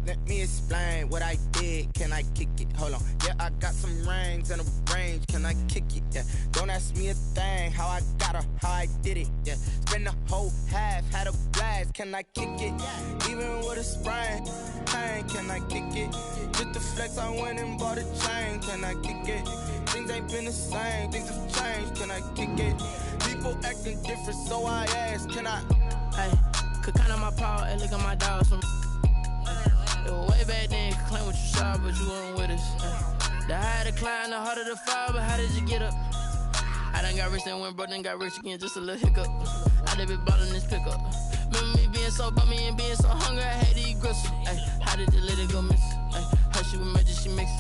Let me explain what I did. Can I kick it? Hold on. Yeah, I got some rings and a range. Can I kick it? Yeah. Don't ask me a thing. How I got her, how I did it. Yeah. Spend the whole half, had a blast. Can I kick it? Even with a sprain. Pain, can I kick it? Just the flex, I went and bought a chain. Can I kick it? Things ain't been the same. Things have changed. Can I kick it? People acting different, so I ask. Can I? Hey, could count on my power and look at my dogs from. It was way back then, could claim what you saw, but you weren't with us. The higher the climb, the harder the fall, but how did you get up? I done got rich and went broke, then got rich again, just a little hiccup. I done been bought in this pickup. Remember me being so bummy and being so hungry, I had to eat gristle. Ay, how did the lady go miss? Ay, her she was major, she mixed.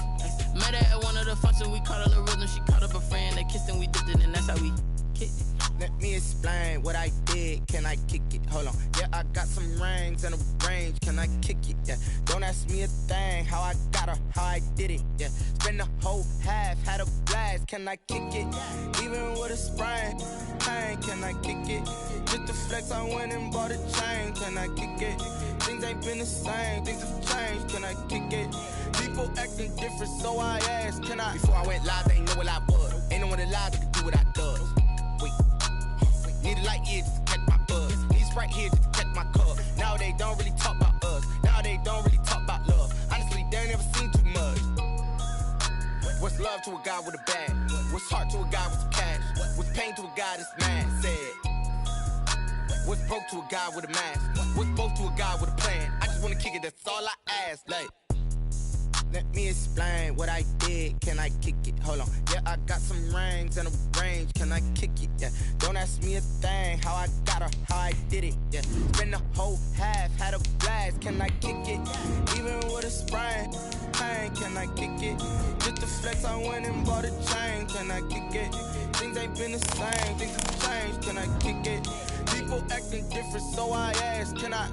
Met her at one of the functions, we caught a little rhythm, she caught up a friend, they kissed and we dipped it, and that's how we kicked it. Let me explain what I did. Can I kick it? Hold on. Yeah, I got some rings and a range. Can I kick it? Yeah. Don't ask me a thing. How I got her, how I did it. Yeah. Spend the whole half, had a blast. Can I kick it? Even with a sprain. Pain, can I kick it? Just the flex, I went and bought a chain. Can I kick it? Things ain't been the same. Things have changed. Can I kick it? People acting different, so I asked. Can I? Before I went live, they ain't know what I was. Ain't no one alive that could do what I does. Wait. Need a light here just to catch my buzz. Need Sprite here just to catch my cup. Now they don't really talk about us. Now they don't really talk about love. Honestly, they ain't never seen too much. What's love to a guy with a bag? What's heart to a guy with some cash? What's pain to a guy that's mad? Said. What's broke to a guy with a mask? What's both to a guy with a plan? I just wanna kick it, that's all I ask. Like, let me explain what I did. Can I kick it? Hold on. Yeah, I got some rings and a range. Can I kick it? Yeah. Don't ask me a thing. How I got her, how I did it. Yeah. Spend the whole half, had a blast. Can I kick it? Even with a sprain. Pain, can I kick it? Just the flex, I went and bought a chain. Can I kick it? Things ain't been the same. Things have changed. Can I kick it? People acting different, so I ask. Can I?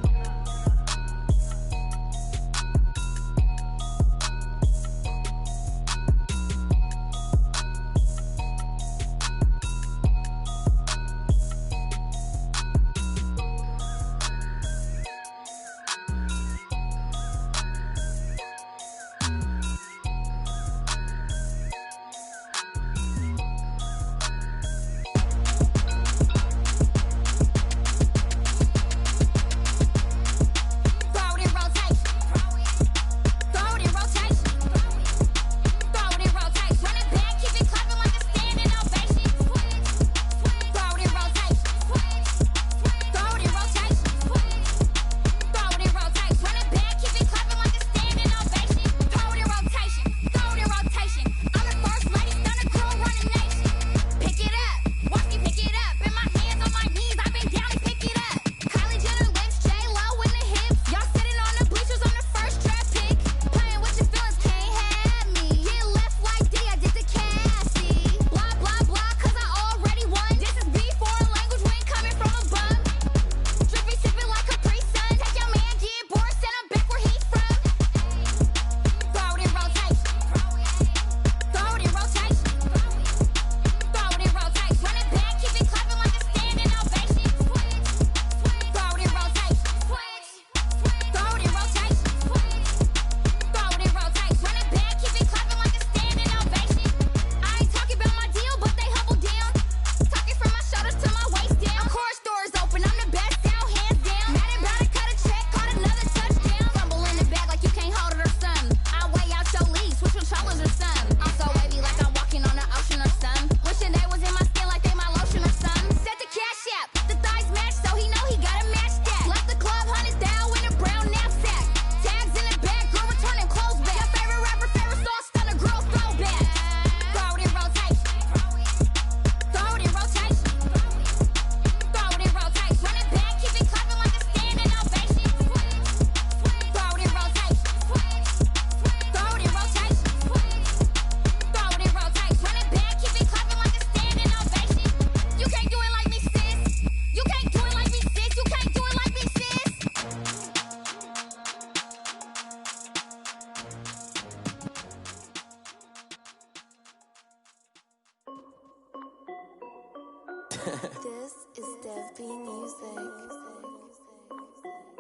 This is Dev B Music.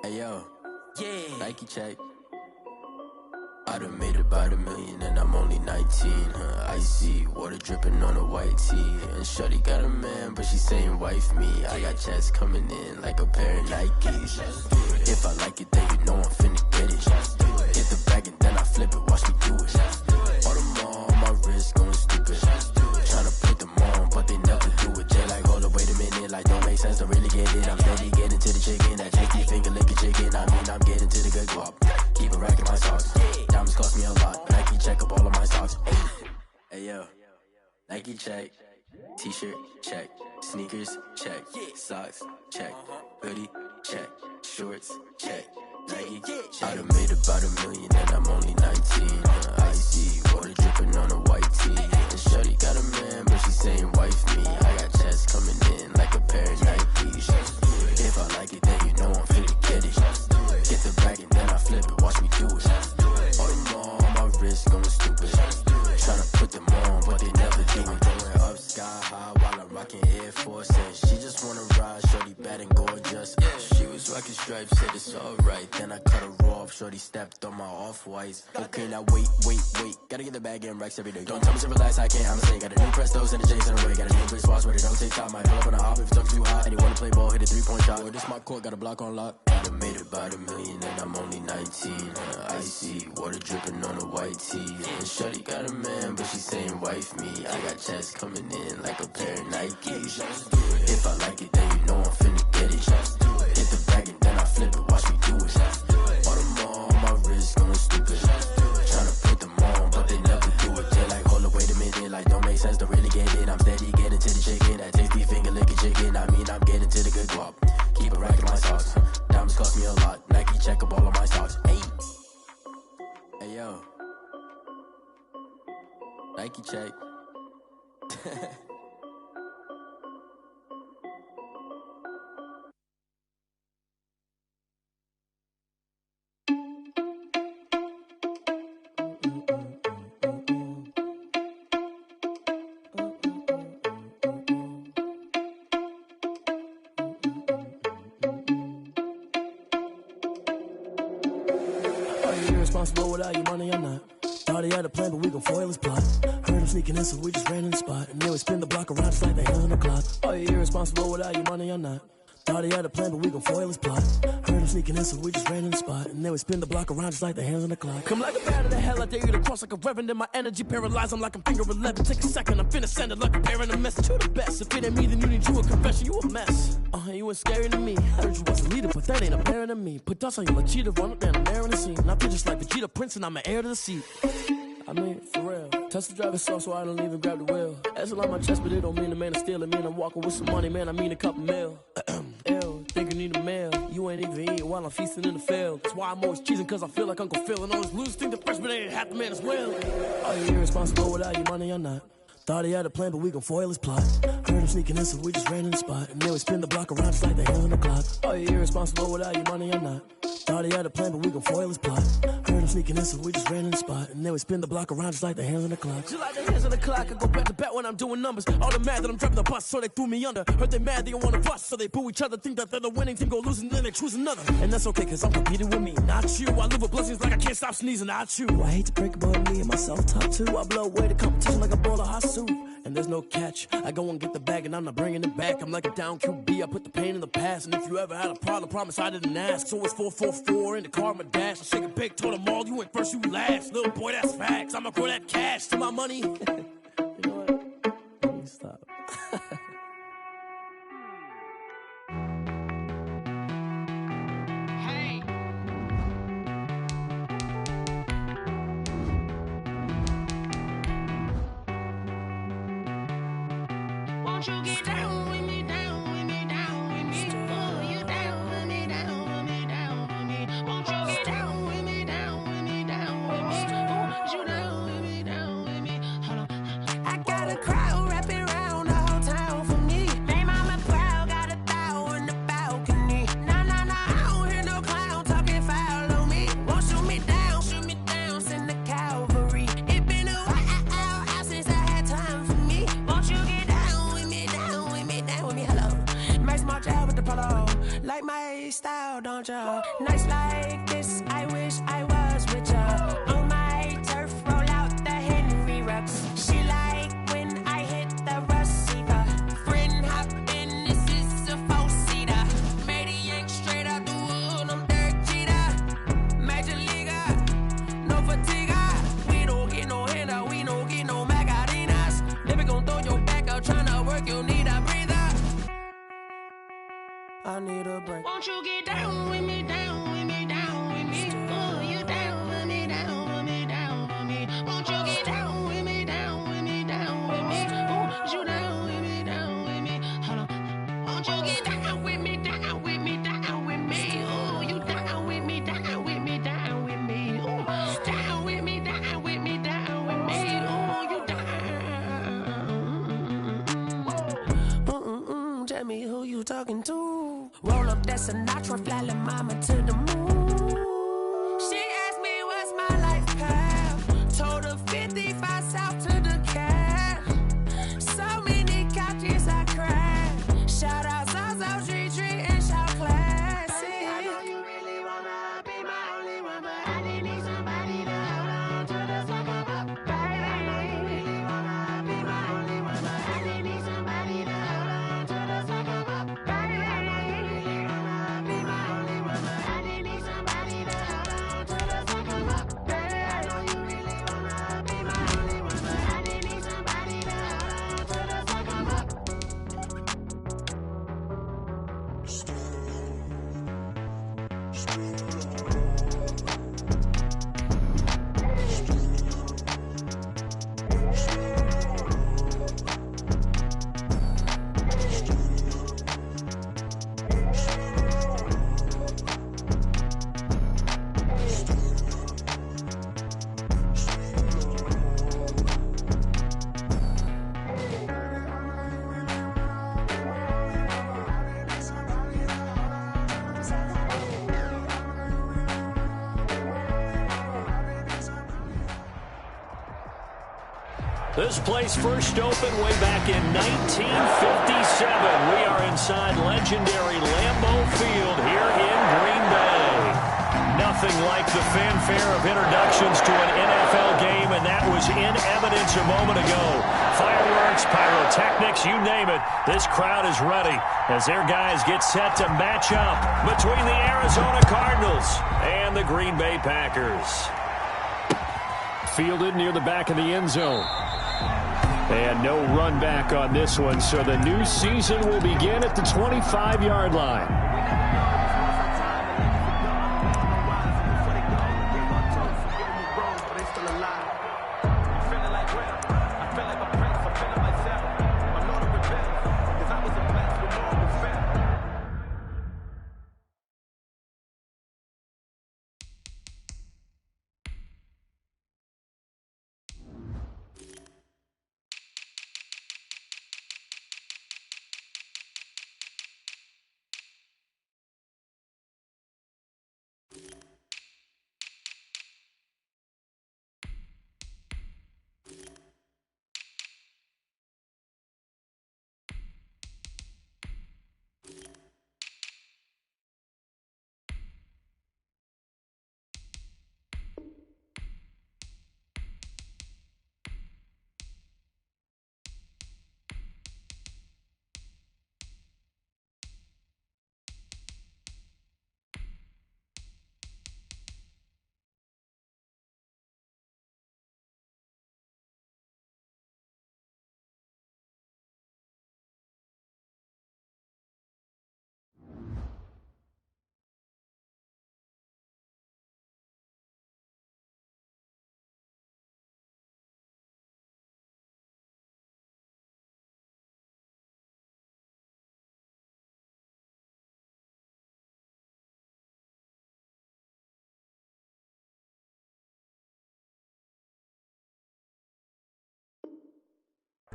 Hey yo, Yeah. Nike check. I done made about $1 million and I'm only 19. Icy water dripping on a white tee. And shorty got a man, but she saying wife me. I got checks coming in like a pair of Nikes. If I like it, then you know I'm finna get it. Get the bag and then I flip it, watch me do it. All them on my wrist going stupid. Tryna put them on, but they never do it. They like, hold up, wait a minute, like don't make sense, don't really get it. I'm steady getting to the chicken, that tasty finger licking chicken. I mean, I'm getting to the good guap. Keep a rack in my socks. Diamonds cost me a lot. Nike check up all of my socks. Hey yo, Nike check. T-shirt check. Sneakers check. Socks check. Hoodie check. Shorts check. Nike. I done made about $1 million and I'm only 19. Icy water dripping on a white tee. And shorty got a man, but she saying wife me. I got checks coming in like a pair of Nikes. If I like it, then you know I'm finna get it. Get the bag and then I flip it, watch me do it. All them on my wrist going stupid. Tryna put them on, but they never do it. Going up sky high while I'm rocking Air Force. And she just wanna ride, shorty bad and gorgeous. She was rocking stripes, said it's alright. Then I cut her off, shorty stepped on my off-whites. Okay, now wait. Gotta get the bag and racks every day. Don't tell me to relax, I can't, I'ma say. Got a new Prestos and the J's in the way. Got a new bitch boss, but it don't take time. Might pull up on a hop if it's talking too hot. And you wanna play ball, hit a 3-point shot. Or this my court, got a block on lock. I done made about $1 million and I'm only 19. Icy water dripping on a white tee. And shorty got a man, but she saying wife me. I got checks coming in like a pair of Nikes. If I like it, then you know I'm finna get it. Hit the bag and then I flip it, watch me do it. All them on my wrist going stupid. Tryna put them on, but they never do it. They like, hold up, wait a minute, like don't make sense, don't really get it. I'm steady getting to the chicken, that tasty finger licking chicken. I mean, I'm getting to the good guap. Keep a rack in my socks. Diamonds cost me a lot. Nike check up all of my stocks. Hey yo, Nike check. Irresponsible without your money, I'm not. Thought he had a plan, but we gon' foil his plot. Heard him sneaking in, so we just ran in the spot. And then we spin the block around just like the hands on the clock. Oh, you irresponsible without your money, I'm not. Thought he had a plan, but we gon' foil his plot. Heard him sneaking in, so we just ran in the spot. And then we spin the block around just like the hands on the clock. Come like a bat of the hell, I dare you to cross like a reverend. And my energy paralyzed, I'm like I'm finger 11. Take a second, I'm finna send it like a bearing a message to the best. If it ain't me, then you need you a confession, you a mess. You ain't scary to me. Heard you was a leader, but that ain't apparent to me. Put dust on you like cheetah, run up down the air in the scene. And I feel just like Vegeta Prince, and I'm an heir to the seat. I mean, for real. Touch the driver's soft, so I don't even grab the wheel. That's on my chest, but it don't mean the man is stealing. Mean I'm walking with some money, man, I mean a couple mil. Ew, think you need a meal. You ain't even eating while I'm feasting in the field. That's why I'm always cheesing, cause I feel like Uncle Phil. And all those losers think the freshman ain't half the man as well. Are you irresponsible without your money or not? Thought he had a plan, but we gon' foil his plot. Heard him sneaking in, so we just ran in the spot. And then we spin the block around just like the hands on the clock. Are you irresponsible without your money or not? Thought he had a plan, but we gon' foil his plot. Heard him sneaking in, so we just ran in the spot. And then we spin the block around just like the hands on the clock. Just like the hands on the clock, I go back to back when I'm doing numbers. All the mad that I'm driving the bus, so they threw me under. Heard they mad, they don't wanna bust, so they boo each other. Think that they're the winning team, go losing, then they choose another. And that's okay, cause I'm competing with me, not you. I live with blessings like I can't stop sneezing, not you. I hate to break it, but me and myself top two. I blow away the competition like a bowl of hot soup. And there's no catch. I go and get the bag and I'm not bringing it back. I'm like a down QB, I put the pain in the past. And if you ever had a problem, promise I didn't ask. So it's 444 in the car, my dash. I shake a big, told them all, you went first, you last. Little boy, that's facts. I'ma grow that cash to my money. You know what? Let me stop. Won't you get down with me, down with me, down with me? Oh, you down with me, down with me, down with me. Won't you get down with me, down with me, down with me? Oh, you down with me, down with me? Hold on. I got a crowd wrapping around the whole town for me. They mama proud, got a thou in the balcony. Nah, I don't hear no clown talking foul on me. Won't shoot me down, send the cavalry. It been a while since I had time for me. Won't you get down with me, down with me, down with me? Hello. Max March out with the polo. Like my style, don't ya? Nights like this, I wish I was with ya. On my I need a break. Won't you get down with me, down with me, down with me? Oh, you down with me, down with me, down with me. Won't you get down with me, down with me, down with me? Oh, you down with me, down with me. Hold on. Won't you get down with me, down with me, down with me? Oh, you down with me, down with me, down with me. Oh, down with me, down with me, down with me. Oh, you down. Tell me who you talking to. Roll up that Sinatra, fly la mama to the moon. She asked me what's my life path. Told her 55 south to the cab. So many couches I cried. Shout out Zazo, Tree Tree, and shout classy. I know you really wanna be my only one, but I didn't need somebody to hold on to the sucker up, baby. I know you really wanna be my only one, but I didn't need somebody to hold on to the sucker up, baby. I know you really wanna be my only one, but I didn't need somebody to hold on to the sucker up, baby. I know you really wanna be my only one, but I didn't need somebody to hold on to the sucker up. This place first opened way back in 1957. We are inside legendary Lambeau Field here in Green Bay. Nothing like the fanfare of introductions to an NFL game, and that was in evidence a moment ago. Fireworks, pyrotechnics, you name it. This crowd is ready as their guys get set to match up between the Arizona Cardinals and the Green Bay Packers. Fielded near the back of the end zone. And no run back on this one, so the new season will begin at the 25-yard line.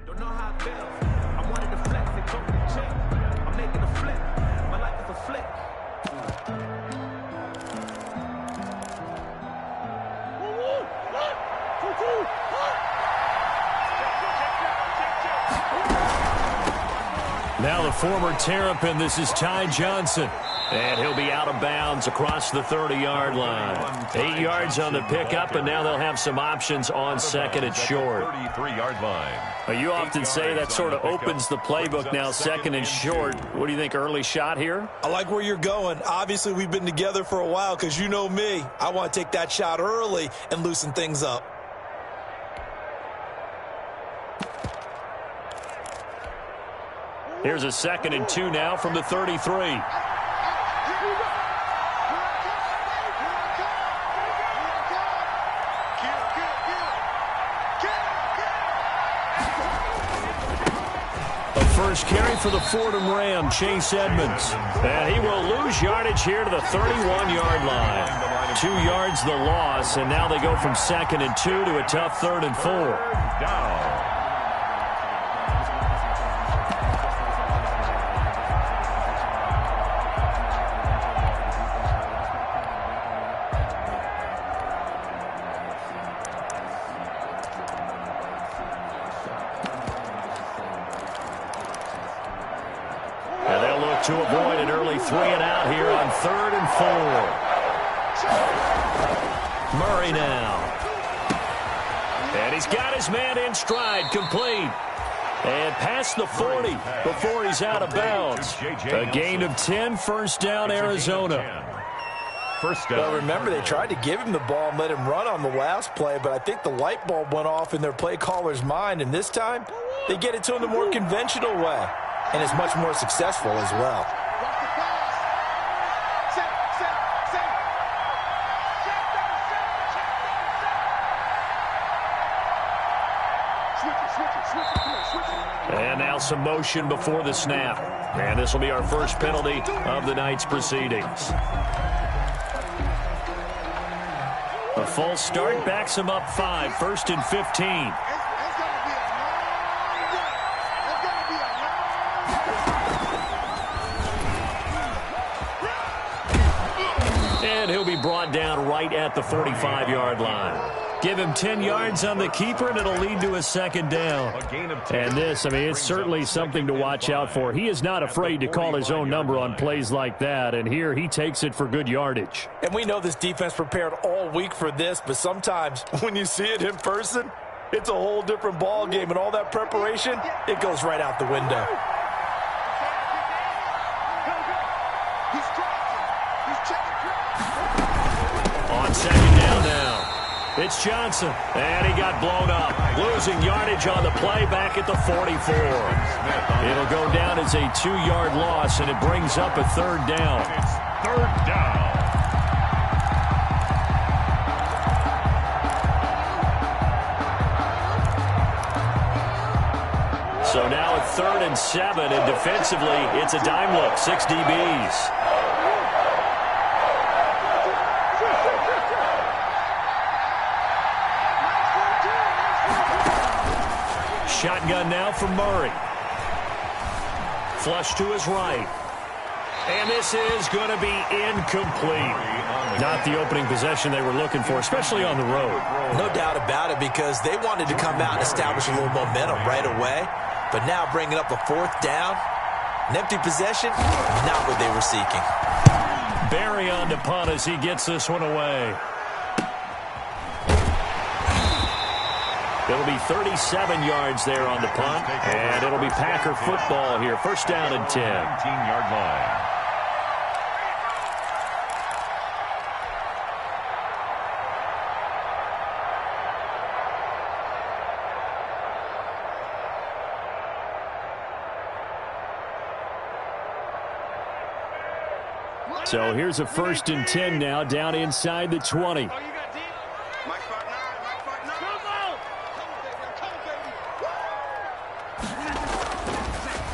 Don't know how it feels. I wanted to flex and go to the gym. I'm making a flip. My life is a flick. Now the former Terrapin, this is Ty Johnson. And he'll be out of bounds across the 30-yard line. 8 yards on the pickup, and now they'll have some options on second and short. 33-yard line. You often say that sort of opens the playbook now, second and short. What do you think, early shot here? I like where you're going. Obviously, we've been together for a while because you know me. I want to take that shot early and loosen things up. Here's a 2nd and 2 now from the 33. first carry for the Fordham Ram, Chase Edmonds. And he will lose yardage here to the 31-yard line. 2 yards the loss, and now they go from 2nd and 2 to a tough 3rd and 4. Down. To avoid an early 3-and-out here on 3rd and 4. Murray now. And he's got his man in stride, complete. And past the 40 before he's out of bounds. A gain of 10, first down, Arizona. Well, remember, they tried to give him the ball and let him run on the last play, but I think the light bulb went off in their play caller's mind, and this time they get it to him the more conventional way. And is much more successful as well. And now some motion before the snap. And this will be our first penalty of the night's proceedings. A false start backs him up 5, 1st and 15. And he'll be brought down right at the 45-yard line. Give him 10 yards on the keeper, and it'll lead to a 2nd down. And this, I mean, it's certainly something to watch out for. He is not afraid to call his own number on plays like that, and here he takes it for good yardage. And we know this defense prepared all week for this, but sometimes when you see it in person, it's a whole different ball game, and all that preparation, it goes right out the window. On 2nd down now. It's Johnson, and he got blown up. Losing yardage on the play back at the 44. It'll go down as a 2-yard loss, and it brings up a 3rd down. It's 3rd down. So now a 3rd and 7, and defensively, it's a dime look, 6 DBs. Shotgun now from Murray. Flush to his right. And this is going to be incomplete. Not the opening possession they were looking for, especially on the road. No doubt about it, because they wanted to come out and establish a little momentum right away. But now bringing up a 4th down, an empty possession, not what they were seeking. Barry on to punt as he gets this one away. It'll be 37 yards there on the punt, and it'll be Packer football here. 1st down and 10. 19-yard line. So here's a 1st and 10 now, down inside the 20.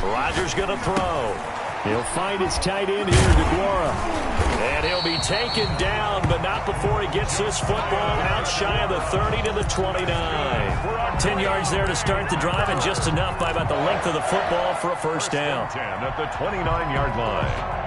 Rodgers going to throw. He'll find his tight end here, DeGuara. And he'll be taken down, but not before he gets this football out shy of the 30 to the 29. 10 yards there to start the drive, and just enough by about the length of the football for a 1st down. 10 at the 29-yard line.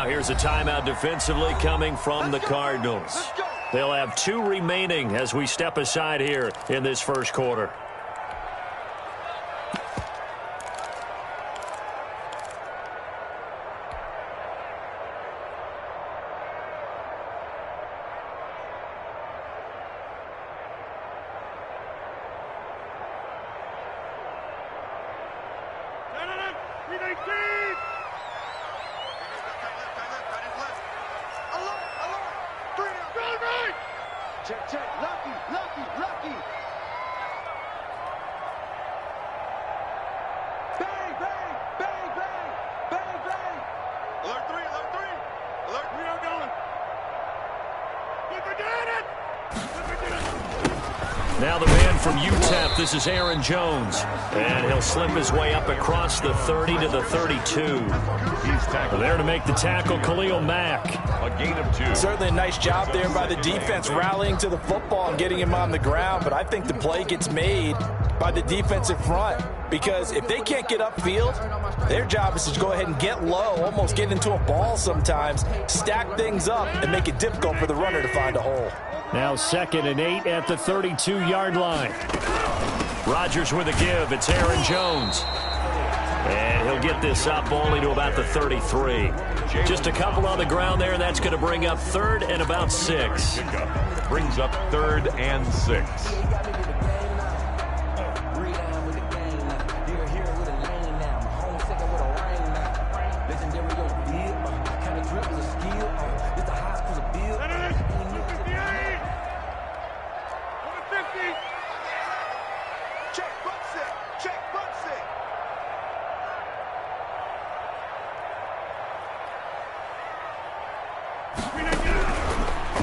Here's a timeout defensively coming from the Cardinals. They'll have 2 remaining as we step aside here in this 1st quarter. Bang, bang! from UTEP, this is Aaron Jones. And he'll slip his way up across the 30 to the 32. There to make the tackle, Khalil Mack. A gain of 2. Certainly a nice job there by the defense rallying to the football and getting him on the ground, but I think the play gets made by the defensive front because if they can't get upfield, their job is to go ahead and get low, almost get into a ball sometimes, stack things up, and make it difficult for the runner to find a hole. Now 2nd and 8 at the 32-yard line. Rodgers with a give. It's Aaron Jones. And he'll get this up only to about the 33. Just a couple on the ground there, and that's going to bring up 3rd and about 6. Brings up 3rd and 6.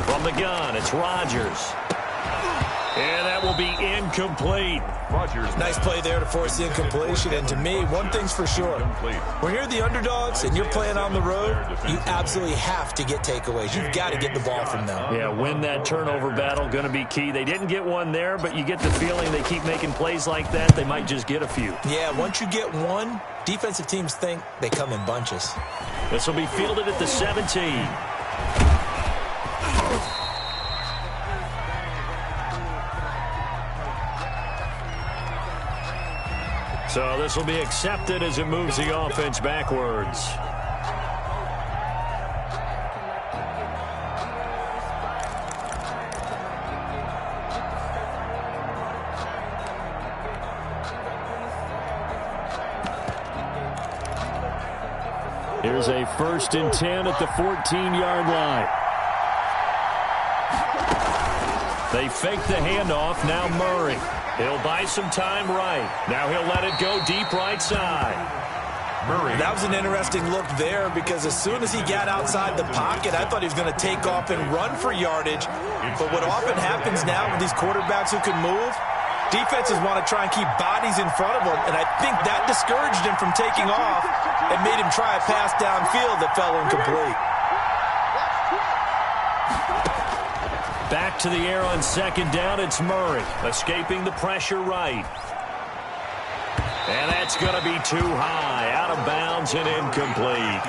From the gun, it's Rodgers. And that will be incomplete. Rodgers. Nice play there to force the incompletion. And to me, one thing's for sure. When you're the underdogs and you're playing on the road, you absolutely have to get takeaways. You've got to get the ball from them. Yeah, win that turnover battle, going to be key. They didn't get one there, but you get the feeling they keep making plays like that, they might just get a few. Yeah, once you get one, defensive teams think they come in bunches. This will be fielded at the 17. So this will be accepted as it moves the offense backwards. Here's a 1st and 10 at the 14-yard line. They fake the handoff. Now Murray. He'll buy some time right. Now he'll let it go deep right side. Murray. That was an interesting look there because as soon as he got outside the pocket, I thought he was going to take off and run for yardage. But what often happens now with these quarterbacks who can move, defenses want to try and keep bodies in front of them, and I think that discouraged him from taking off and made him try a pass downfield that fell incomplete. Back to the air on 2nd down, it's Murray. Escaping the pressure right. And that's going to be too high. Out of bounds and incomplete.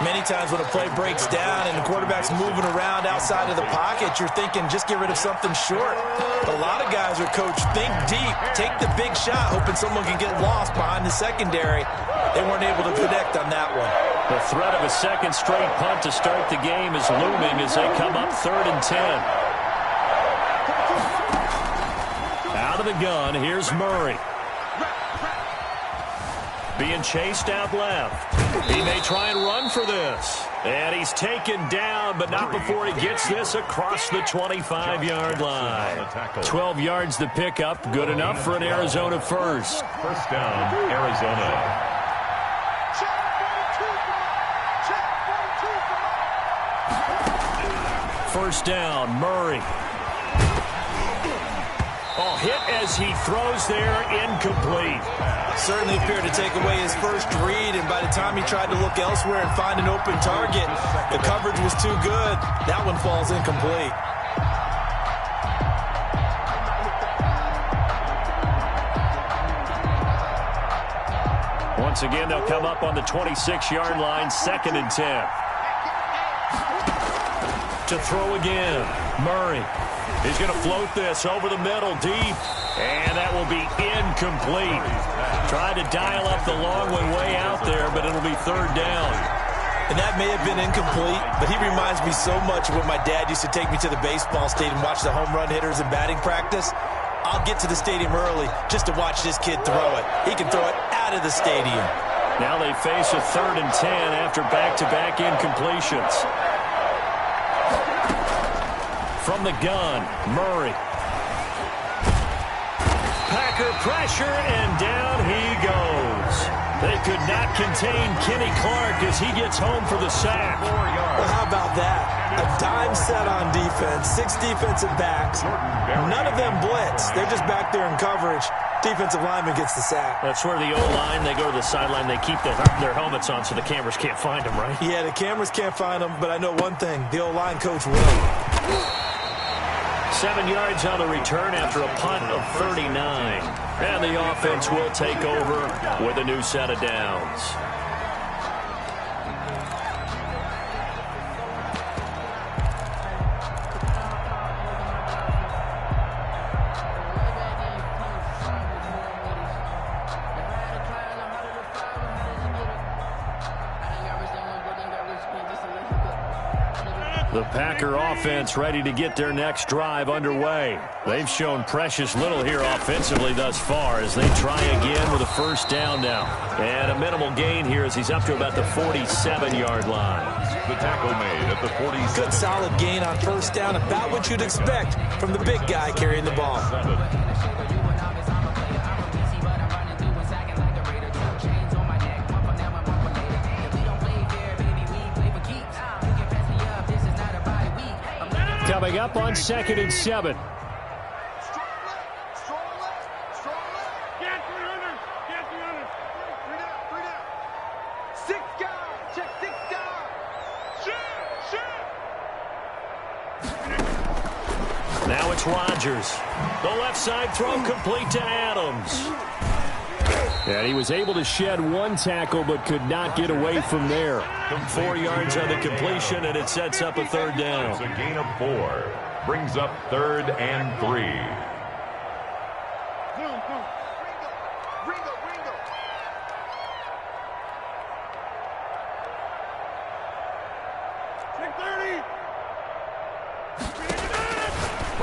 Many times when a play breaks down and the quarterback's moving around outside of the pocket, you're thinking just get rid of something short. But a lot of guys are coached, think deep, take the big shot, hoping someone can get lost behind the secondary. They weren't able to connect on that one. The threat of a 2nd straight punt to start the game is looming as they come up 3rd and 10. Out of the gun, here's Murray. Being chased out left. He may try and run for this. And he's taken down, but not before he gets this across the 25-yard line. 12 yards to pick up. Good enough for an Arizona first. First down, Arizona. First down, Murray. Oh, hit as he throws there, incomplete. Certainly appeared to take away his first read, and by the time he tried to look elsewhere and find an open target, the coverage was too good. That one falls incomplete. Once again, they'll come up on the 26-yard line, 2nd and 10. To throw again, Murray. He's going to float this over the middle deep, and that will be incomplete. Tried to dial up the long one way out there, but it'll be 3rd down. And that may have been incomplete, but he reminds me so much of when my dad used to take me to the baseball stadium and watch the home run hitters in batting practice. I'll get to the stadium early just to watch this kid throw it. He can throw it out of the stadium. Now they face a 3rd and 10 after back-to-back incompletions. From the gun, Murray. Packer pressure, and down he goes. They could not contain Kenny Clark as he gets home for the sack. Well, how about that? A dime set on defense, 6 defensive backs. None of them blitz. They're just back there in coverage. Defensive lineman gets the sack. That's where the O-line, they go to the sideline, they keep their helmets on so the cameras can't find them, right? Yeah, the cameras can't find them, but I know one thing. The O-line coach will. 7 yards on the return after a punt of 39. And the offense will take over with a new set of downs. The Packer offense ready to get their next drive underway. They've shown precious little here offensively thus far as they try again with a first down now. And a minimal gain here as he's up to about the 47-yard line. The tackle made at the 47. Good solid gain on first down, about what you'd expect from the big guy carrying the ball. Coming up on 2nd and 7. Now it's Rodgers. The left side throw complete to Adams. And he was able to shed 1 tackle but could not get away from there. 4 yards on the completion, and it sets up a third down. It's a gain of 4. Brings up 3rd and 3.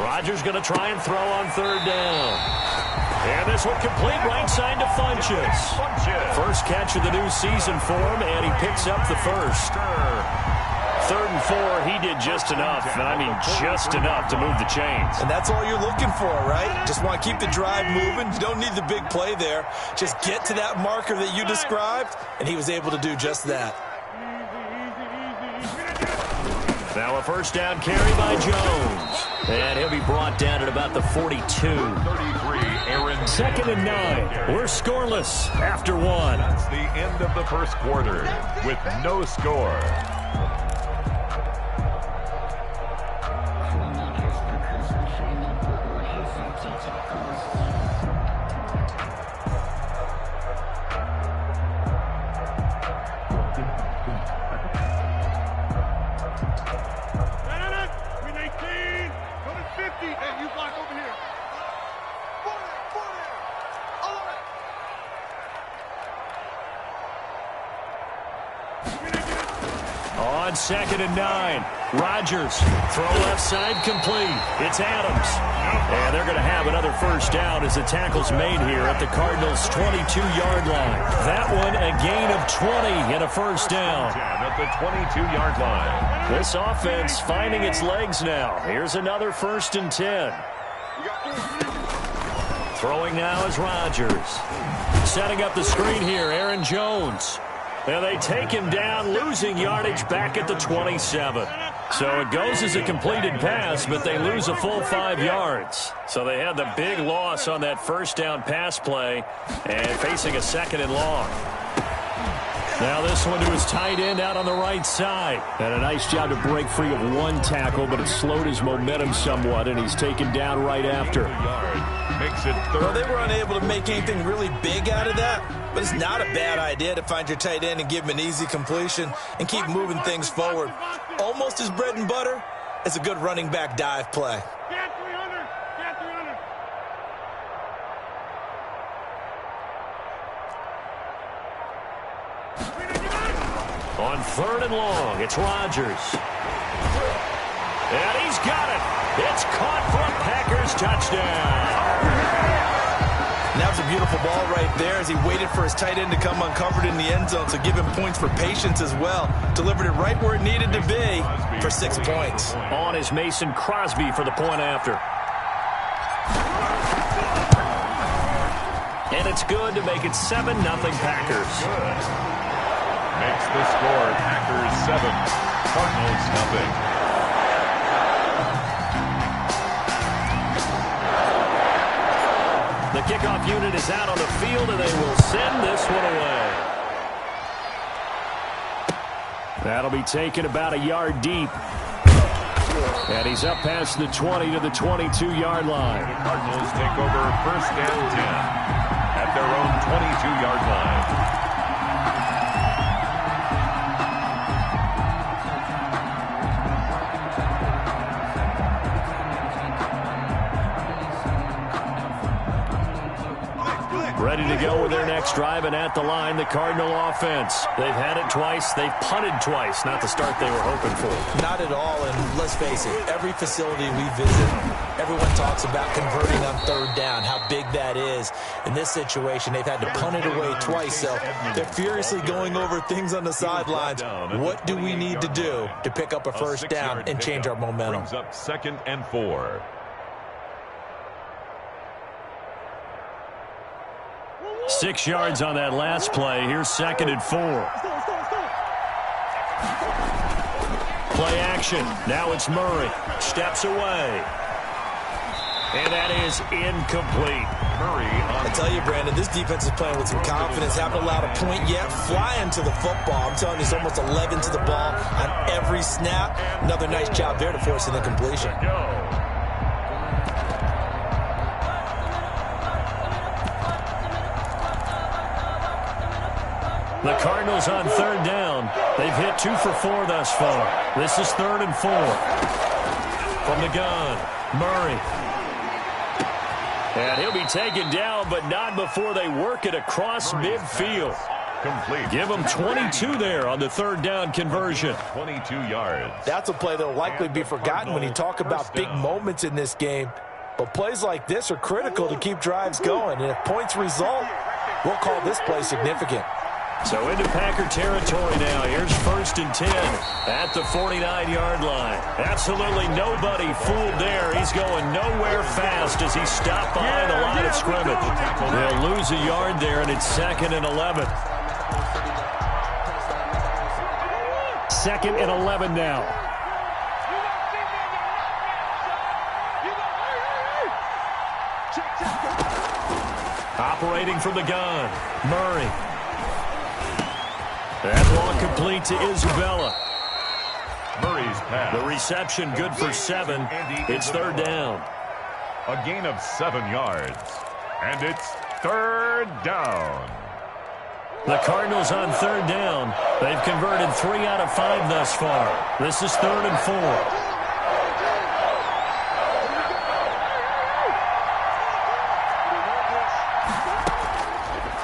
Rodgers going to try and throw on 3rd down. And this one complete right side to Funchess. First catch of the new season for him, and he picks up the first. 3rd and 4, he did just enough, and I mean just enough to move the chains. And that's all you're looking for, right? Just want to keep the drive moving. You don't need the big play there. Just get to that marker that you described, and he was able to do just that. Now a first down carry by Jones. And he'll be brought down at about the 42. 33, Aaron. 2nd and 9. We're scoreless after 1. That's the end of the first quarter with no score. On 2nd and 9, Rodgers, throw left side complete. It's Adams. And they're going to have another first down as the tackle's made here at the Cardinals' 22-yard line. That one a gain of 20 and a first down. At the 22-yard line. This offense finding its legs now. Here's another 1st and 10. Throwing now is Rodgers. Setting up the screen here, Aaron Jones. And they take him down, losing yardage back at the 27. So it goes as a completed pass, but they lose a full 5 yards. So they had the big loss on that first down pass play and facing a 2nd and long. Now this one to his tight end out on the right side. And a nice job to break free of 1 tackle, but it slowed his momentum somewhat, and he's taken down right after. Makes it 3rd. Well, they were unable to make anything really big out of that, but it's not a bad idea to find your tight end and give him an easy completion and keep moving things forward. Almost as bread and butter as a good running back dive play. On 3rd and long, it's Rodgers. And he's got it. It's caught for a Packers touchdown. That was a beautiful ball right there as he waited for his tight end to come uncovered in the end zone, so give him points for patience as well. Delivered it right where it needed to be for 6 points. On is Mason Crosby for the point after. And it's good to make it 7-0 Packers. Good. Makes the score Packers 7, Cardinals 0. The kickoff unit is out on the field, and they will send this one away. That'll be taken about a yard deep. And he's up past the 20 to the 22-yard line. The Cardinals take over 1st and 10 at their own 22-yard line. Ready to go with their next drive, and at the line, the Cardinal offense. They've had it twice. They've punted twice. Not the start they were hoping for. Not at all, and let's face it, every facility we visit, everyone talks about converting on 3rd down, how big that is. In this situation, they've had to punt it away twice, so they're furiously going over things on the sidelines. What do we need to do to pick up a 1st down and change our momentum? Brings up 2nd and 4. 6 yards on that last play. Here's 2nd and 4. Play action. Now it's Murray. Steps away. And that is incomplete. Murray I tell you, Brandon, this defense is playing with some confidence. Haven't allowed a point yet. Flying to the football. I'm telling you, it's almost 11 to the ball on every snap. Another nice job there to force an incompletion. The Cardinals on 3rd down. They've hit 2 for 4 thus far. This is 3rd and 4. From the gun, Murray. And he'll be taken down, but not before they work it across midfield. Complete. Give them 22 there on the 3rd down conversion. 22 yards. That's a play that will likely be forgotten when you talk about big moments in this game. But plays like this are critical to keep drives going. And if points result, we'll call this play significant. So into Packer territory now. Here's 1st and 10 at the 49-yard line. Absolutely nobody fooled there. He's going nowhere fast as he stopped behind the line of scrimmage. They'll lose a yard there, and it's 2nd and 11. 2nd and 11 now. Operating from the gun, Murray. That ball complete to Isabella. Murray's pass. The reception good for 7. It's 3rd down. A gain of 7 yards. And it's 3rd down. The Cardinals on 3rd down. They've converted 3 out of 5 thus far. This is 3rd and 4.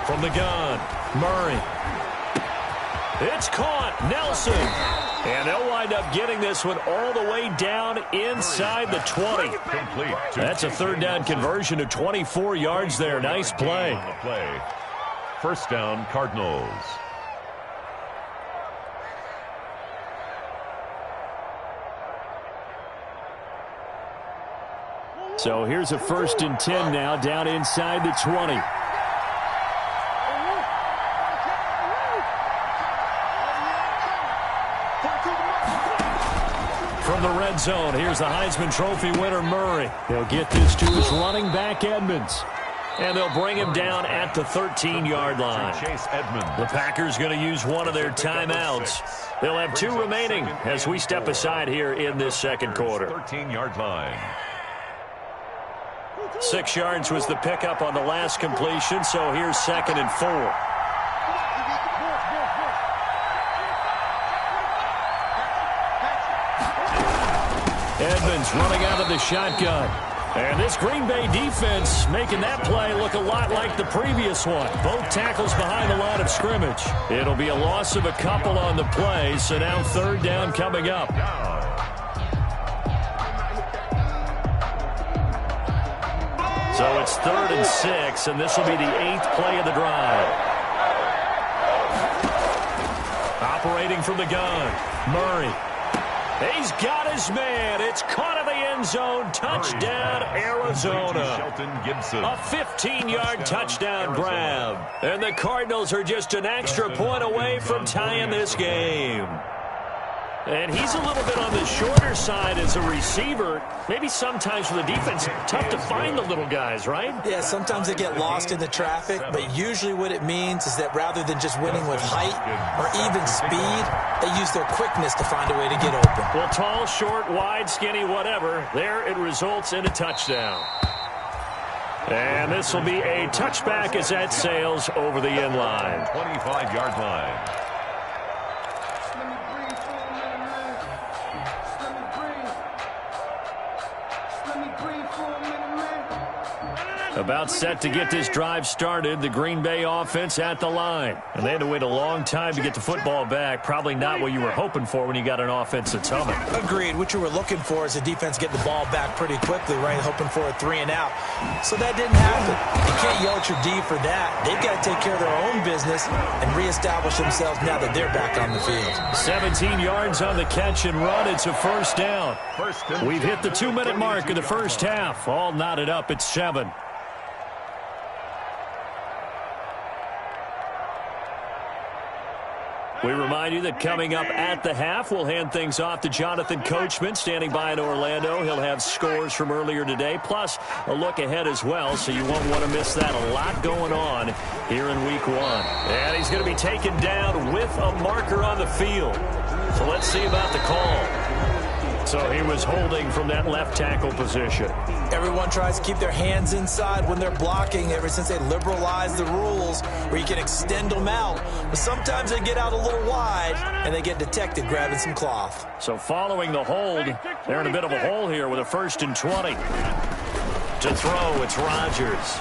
From the gun, Murray. It's caught. Nelson. And they'll wind up getting this one all the way down inside the 20. Complete. That's a 3rd down conversion of 24 yards there. Nice play. 1st down, Cardinals. So here's a 1st and 10 now down inside the 20. From the red zone, here's the Heisman Trophy winner, Murray. He'll get this to his running back, Edmonds. And they'll bring him down at the 13-yard line. Chase Edmonds. The Packers going to use one of their timeouts. They'll have 2 remaining as we step aside here in this 2nd quarter. 13-yard line. 6 yards was the pickup on the last completion, so here's 2nd and 4. Edmonds running out of the shotgun. And this Green Bay defense making that play look a lot like the previous one. Both tackles behind the line of scrimmage. It'll be a loss of a couple on the play, so now 3rd down coming up. So it's 3rd and 6, and this will be the 8th play of the drive. Operating from the gun, Murray. He's got his man. It's caught in the end zone. Touchdown, Arizona. A 15-yard touchdown grab. And the Cardinals are just an extra point away from tying this game. And he's a little bit on the shorter side as a receiver. Maybe sometimes for the defense, tough to find the little guys, right? Yeah, sometimes they get lost in the traffic, but usually what it means is that rather than just winning with height or even speed, they use their quickness to find a way to get open. Well, tall, short, wide, skinny, whatever, there it results in a touchdown. And this will be a touchback as that sails over the end line. 25-yard line. About set to get this drive started, the Green Bay offense at the line. And they had to wait a long time to get the football back. Probably not what you were hoping for when you got an offense that's humming. Agreed. What you were looking for is the defense getting the ball back pretty quickly, right? Hoping for a 3-and-out. So that didn't happen. You can't yell at your D for that. They've got to take care of their own business and reestablish themselves now that they're back on the field. 17 yards on the catch and run. It's a first down. We've hit the 2-minute mark of the first half. All knotted up at 7. We remind you that coming up at the half, we'll hand things off to Jonathan Coachman, standing by in Orlando. He'll have scores from earlier today, plus a look ahead as well, so you won't want to miss that. A lot going on here in Week 1. And he's going to be taken down with a marker on the field. So let's see about the call. So he was holding from that left tackle position. Everyone tries to keep their hands inside when they're blocking ever since they liberalized the rules where you can extend them out. But sometimes they get out a little wide and they get detected grabbing some cloth. So following the hold, they're in a bit of a hole here with a 1st and 20. To throw, it's Rodgers.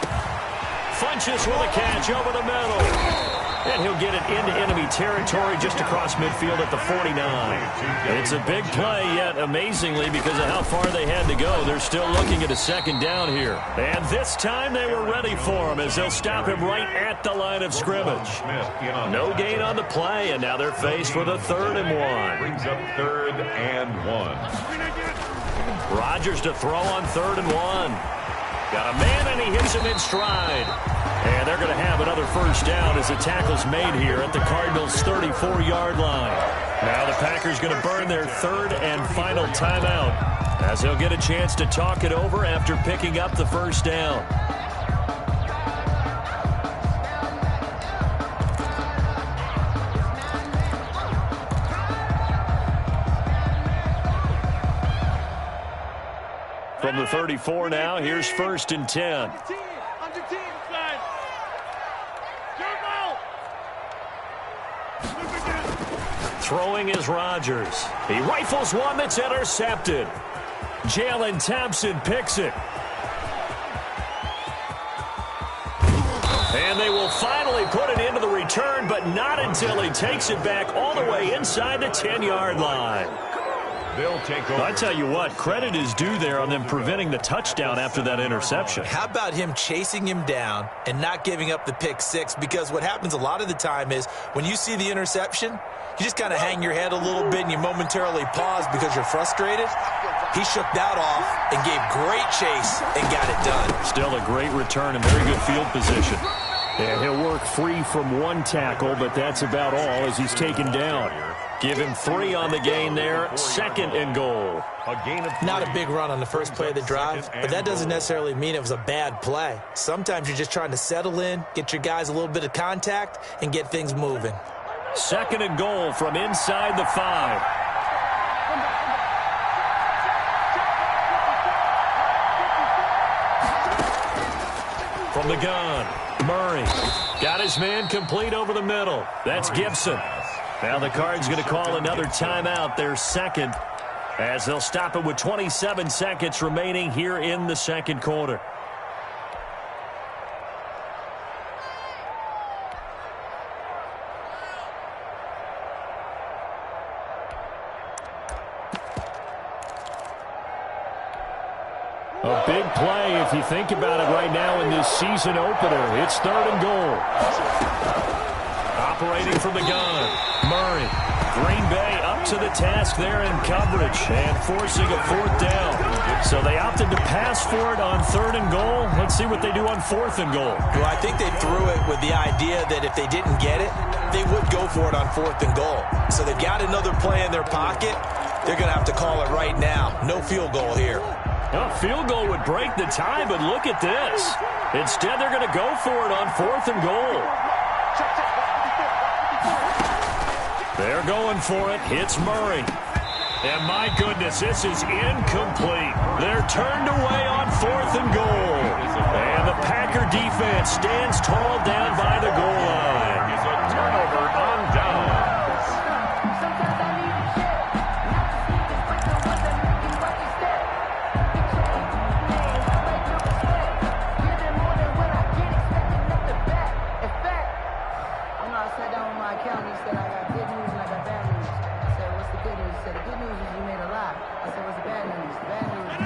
Funches with a catch over the middle. And he'll get it into enemy territory just across midfield at the 49. It's a big play, yet amazingly, because of how far they had to go, they're still looking at a 2nd down here. And this time they were ready for him as they'll stop him right at the line of scrimmage. No gain on the play, and now they're faced with a 3rd and 1. Brings up 3rd and 1. Rodgers to throw on 3rd and 1. Got a man, and he hits him in stride. And they're going to have another first down as the tackle's made here at the Cardinals' 34-yard line. Now the Packers going to burn their 3rd and final timeout as they'll get a chance to talk it over after picking up the first down. From the 34 now, here's 1st and 10. Throwing is Rodgers. He rifles one that's intercepted. Jalen Thompson picks it. And they will finally put it into the return, but not until he takes it back all the way inside the 10-yard line. They'll take over. I tell you what, credit is due there on them preventing the touchdown after that interception. How about him chasing him down and not giving up the pick 6? Because what happens a lot of the time is when you see the interception, you just kind of hang your head a little bit and you momentarily pause because you're frustrated. He shook that off and gave great chase and got it done. Still a great return and very good field position. And he'll work free from one tackle, but that's about all as he's taken down. Give him 3 on the gain there. 2nd and goal. Not a big run on the first play of the drive, but that doesn't necessarily mean it was a bad play. Sometimes you're just trying to settle in, get your guys a little bit of contact, and get things moving. 2nd and goal from inside the 5. From the gun, Murray got his man complete over the middle. That's Gibson. Now the Cards going to call another timeout, their 2nd, as they'll stop it with 27 seconds remaining here in the 2nd quarter. A big play if you think about it right now in this season opener. It's 3rd and goal. Operating from the gun, Murray. Green Bay up up to the task there in coverage and forcing a 4th down. So they opted to pass for it on 3rd and goal. Let's see what they do on 4th and goal. Well, I think they threw it with the idea that if they didn't get it, they would go for it on 4th and goal. So they've got another play in their pocket. They're going to have to call it right now. No field goal here. A field goal would break the tie, but look at this. Instead, they're going to go for it on 4th and goal. They're going for it. Hits Murray. And my goodness, this is incomplete. They're turned away on 4th and goal. And the Packer defense stands tall down by the goal line. It's a turnover on downs.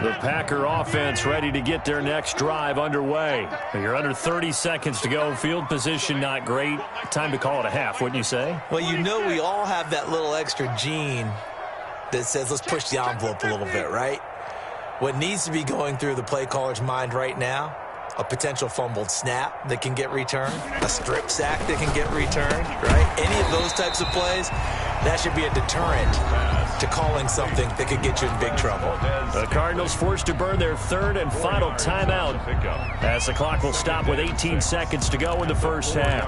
The Packer offense ready to get their next drive underway. You're under 30 seconds to go. Field position not great. Time to call it a half, wouldn't you say? Well, you know we all have that little extra gene that says let's push the envelope a little bit, right? What needs to be going through the play caller's mind right now, a potential fumbled snap that can get returned, a strip sack that can get returned, right? Any of those types of plays, that should be a deterrent to calling something that could get you in big trouble. The Cardinals forced to burn their 3rd and final timeout as the clock will stop with 18 seconds to go in the first half.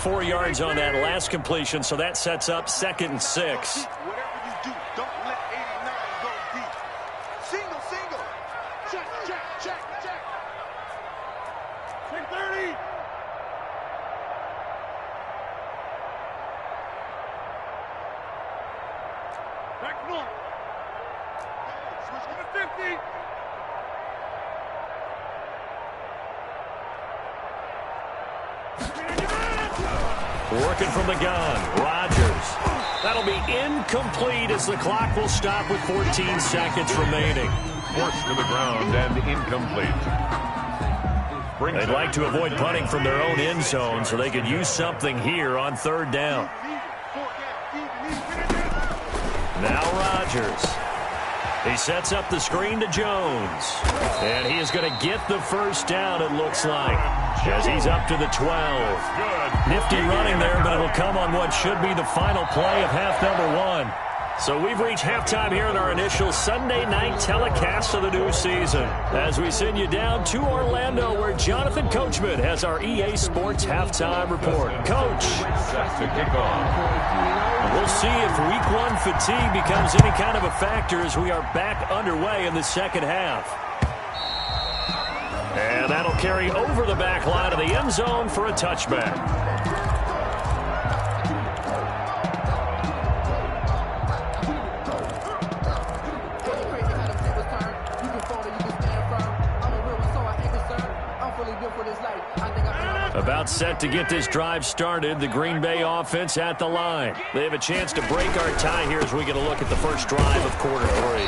4 yards on that last completion, so that sets up 2nd and 6. Whatever you do, don't let 89 go deep. Single, single. Check, check, check, check. Check 30. Back north. Switch to the 50. Working from the gun, Rodgers. That'll be incomplete as the clock will stop with 14 seconds remaining. Forced to the ground and incomplete. They'd like to avoid punting from their own end zone so they could use something here on 3rd down. Now Rodgers. He sets up the screen to Jones. And he is going to get the first down, it looks like, as he's up to the 12. Nifty running there, but it'll come on what should be the final play of half number 1. So we've reached halftime here in our initial Sunday night telecast of the new season as we send you down to Orlando where Jonathan Coachman has our EA Sports halftime report. Coach. Set to kick off. We'll see if week 1 fatigue becomes any kind of a factor as we are back underway in the second half. And that'll carry over the back line of the end zone for a touchback. About set to get this drive started, the Green Bay offense at the line. They have a chance to break our tie here as we get a look at the first drive of quarter 3.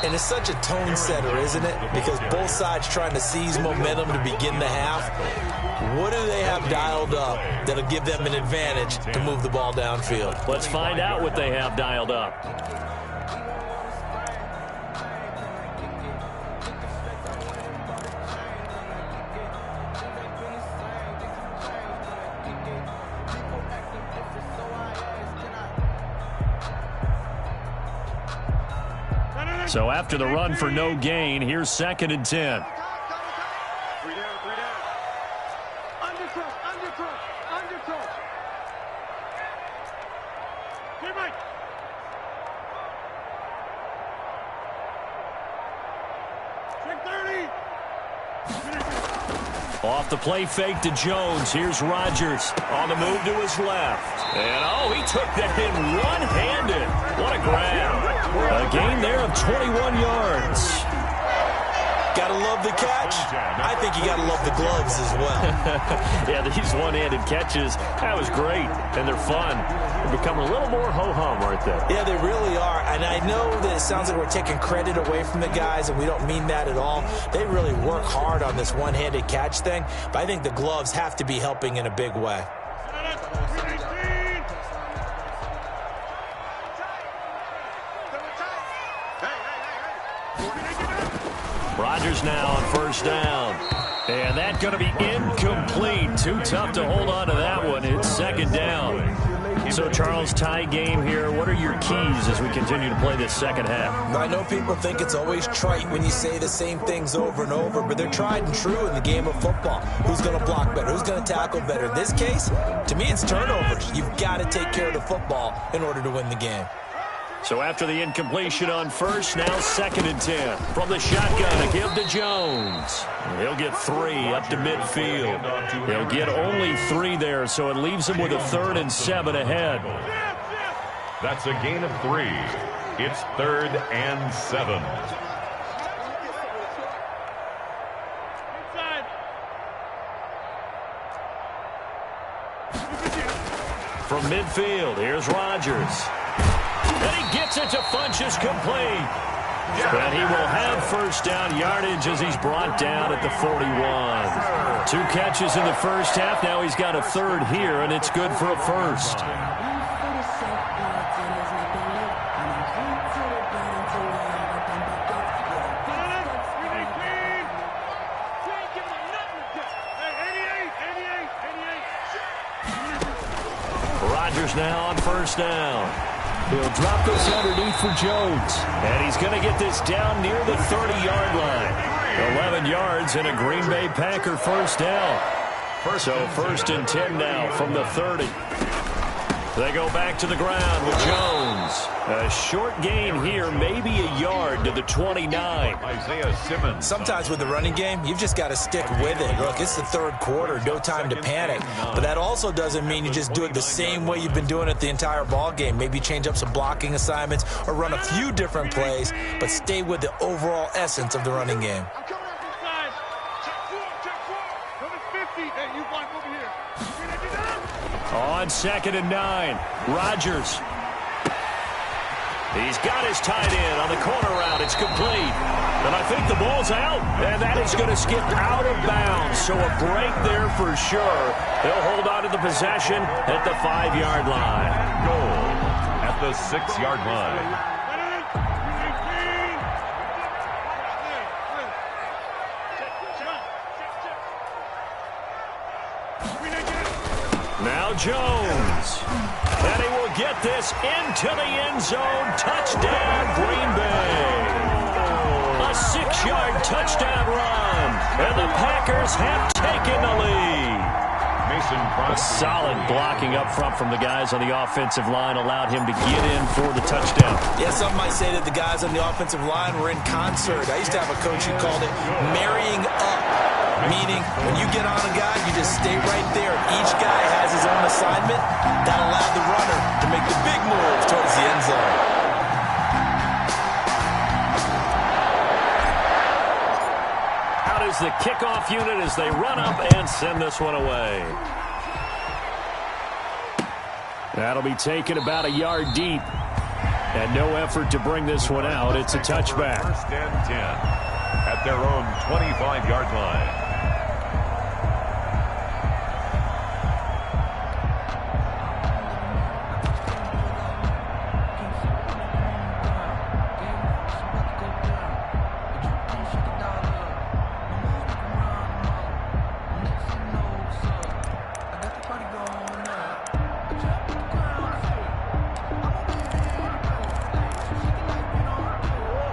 And it's such a tone setter, isn't it? Because both sides trying to seize momentum to begin the half. What do they have dialed up that'll give them an advantage to move the ball downfield? Let's find out what they have dialed up. So after the run for no gain, here's 2nd and 10. 3 down, 3 down. Undercross, undercross, undercross. Get right. Check 30. Off the play fake to Jones. Here's Rodgers on the move to his left. And, oh, he took that in one-handed. What a grab. A gain there of 21 yards. Gotta love the catch. I think you gotta love the gloves as well. Yeah, these one-handed catches, that was great. And th're fun. They're becoming a little more ho-hum, aren't they? Yeah, they really are. and I know that it sounds like we're taking credit away from the guys, and we don't mean that at all. They really work hard on this one-handed catch thing, but I think the gloves have to be helping in a big way. Rodgers now on first down. And that's going to be incomplete. Too tough to hold on to that one. It's second down. So, Charles, tie game here. What are your keys as we continue to play this second half? I know people think it's always trite when you say the same things over and over, but they're tried and true in the game of football. Who's going to block better? Who's going to tackle better? In this case, to me, it's turnovers. You've got to take care of the football in order to win the game. So after the incompletion on first, now 2nd and 10. From the shotgun, a give to Jones. He'll get 3 up to midfield. He'll get only 3 there, so it leaves him with a 3rd and 7 ahead. That's a gain of 3. It's 3rd and 7. From midfield, here's Rodgers. And he gets it to Funchess complete. And he will have first down yardage as he's brought down at the 41. 2 catches in the first half. Now he's got a 3rd here, and it's good for a first. Rodgers now on first down. He'll drop this underneath for Jones. And he's going to get this down near the 30-yard line. 11 yards and a Green Bay Packer first down. So 1st and 10 now from the 30. They go back to the ground with Jones. A short gain here, maybe a yard to the 29. Isaiah Simmons. Sometimes with the running game, you've just got to stick with it. Look, it's the 3rd quarter, no time to panic. But that also doesn't mean you just do it the same way you've been doing it the entire ball game. Maybe change up some blocking assignments or run a few different plays, but stay with the overall essence of the running game. On 2nd and 9, Rodgers. He's got his tight end on the corner route. It's complete. And I think the ball's out. And that is going to skip out of bounds. So a break there for sure. They'll hold on to the possession at the 5-yard line. Goal at the 6-yard line. Now Jones. And he will get this into the end zone. Touchdown, Green Bay. A 6-yard touchdown run. And the Packers have taken the lead. A solid blocking up front from the guys on the offensive line allowed him to get in for the touchdown. Yeah, some might say that the guys on the offensive line were in concert. I used to have a coach who called it marrying up, meaning when you get on a guy, you just stay right there. Each guy has his own assignment. That allowed the runner to make the big move towards the end zone. The kickoff unit as they run up and send this one away. That'll be taken about a yard deep. And no effort to bring this one out. It's a touchback. 1st and 10 at their own 25-yard line.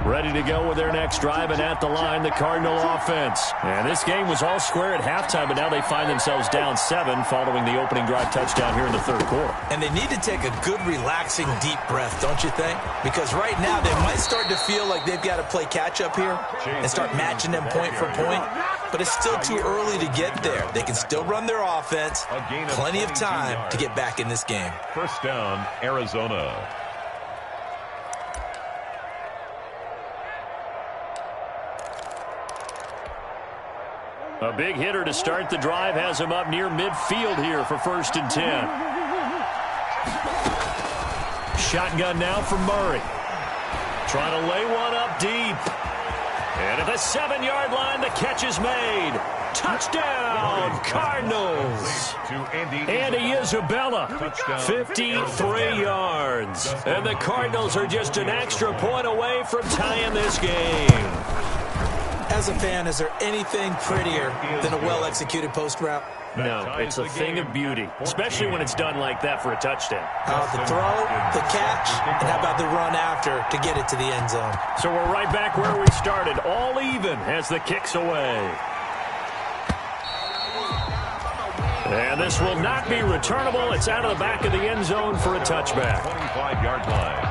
Ready to go with their next drive, and at the line, the Cardinal offense. And this game was all square at halftime, but now they find themselves down 7 following the opening drive touchdown here in the 3rd quarter. And they need to take a good, relaxing, deep breath, don't you think? Because right now, they might start to feel like they've got to play catch-up here and start matching them point for point. But it's still too early to get there. They can still run their offense. Plenty of time to get back in this game. 1st down, Arizona. A big hitter to start the drive has him up near midfield here for 1st and 10. Shotgun now for Murray. Trying to lay one up deep. And at the 7-yard line, the catch is made. Touchdown, Cardinals. Andy Isabella, 53 yards. And the Cardinals are just an extra point away from tying this game. As a fan, is there anything prettier than a well-executed post route? No, it's a thing of beauty, especially when it's done like that for a touchdown. The throw, the catch, and how about the run after to get it to the end zone? So we're right back where we started, all even as the kick's away. And this will not be returnable. It's out of the back of the end zone for a touchback. 25-yard line.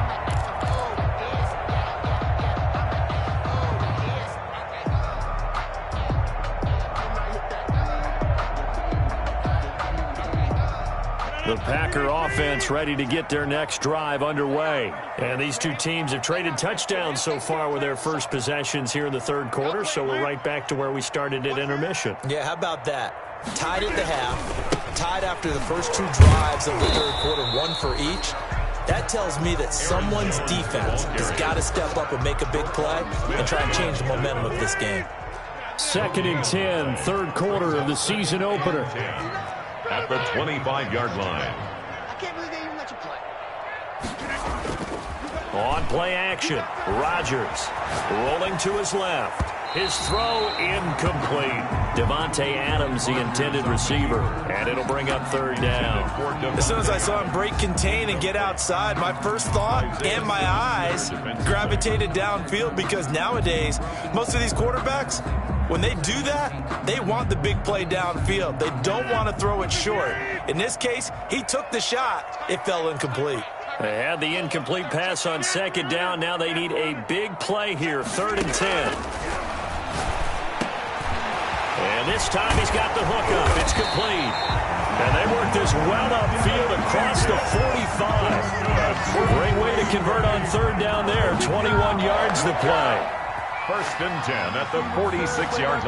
The Packer offense ready to get their next drive underway. And these two teams have traded touchdowns so far with their first possessions here in the third quarter, so we're right back to where we started at intermission. Yeah, how about that? Tied at the half, tied after the first two drives of the third quarter, one for each. That tells me that someone's defense has got to step up and make a big play and try and change the momentum of this game. 2nd and 10, third quarter of the season opener. At the 25-yard line. I can't believe they even let you play. On play action, Rodgers rolling to his left. His throw incomplete. Devontae Adams, the intended receiver, and it'll bring up third down. As soon as I saw him break contain and get outside, my first thought and my eyes gravitated downfield, because nowadays, most of these quarterbacks, when they do that, they want the big play downfield. They don't want to throw it short. In this case, he took the shot. It fell incomplete. They had the incomplete pass on 2nd down. Now they need a big play here, 3rd and 10. And this time he's got the hook up. It's complete. And they work this well upfield across the 45. Great way to convert on 3rd down there. 21 yards to play. 1st and 10 at the 46-yard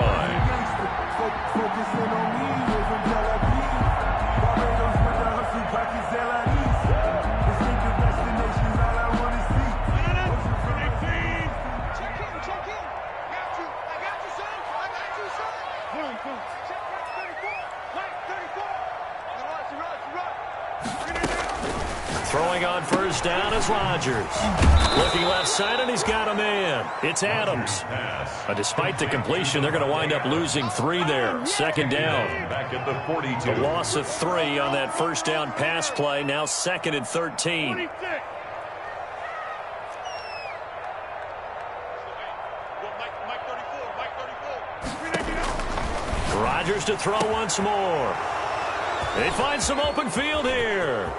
Throwing on 1st down is Rodgers. Looking left side, and he's got a man. It's Adams. Despite the completion, they're going to wind up losing 3 there. 2nd down. Back at the 42. A loss of 3 on that 1st down pass play. Now 2nd and 13. Rodgers to throw once more. They find some open field here.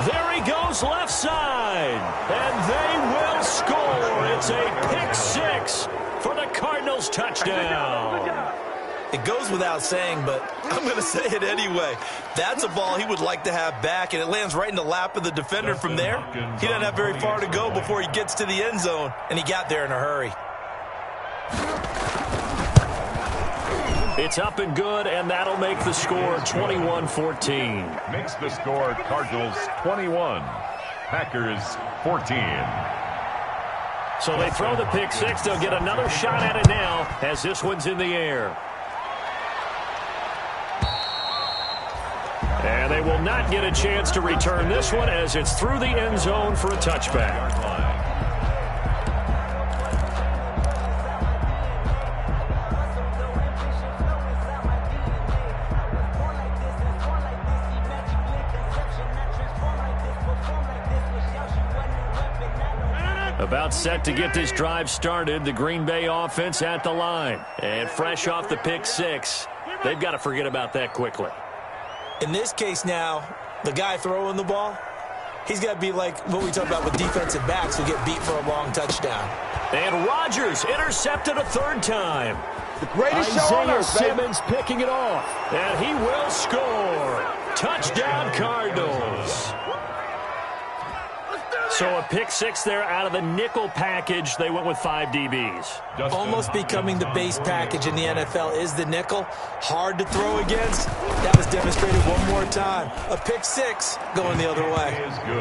There he goes left side. And they will score. It's a pick 6 for the Cardinals touchdown. It goes without saying, but I'm going to say it anyway. That's a ball he would like to have back, and it lands right in the lap of the defender from there. He doesn't have very far to go before he gets to the end zone, and he got there in a hurry. It's up and good, and that'll make the score 21-14. Makes the score Cardinals 21, Packers 14. So they throw the pick 6. They'll get another shot at it now as this one's in the air. And they will not get a chance to return this one as it's through the end zone for a touchback. About set to get this drive started. The Green Bay offense at the line. And fresh off the pick 6, they've got to forget about that quickly. In this case now, the guy throwing the ball, he's got to be like what we talk about with defensive backs who get beat for a long touchdown. And Rodgers intercepted a 3rd time. The greatest show on earth, Simmons picking it off. And he will score. Touchdown, Cardinals. So a pick six there out of the nickel package. They went with 5 DBs. Almost becoming the base package in the NFL is the nickel. Hard to throw against. That was demonstrated one more time. A pick six going the other way.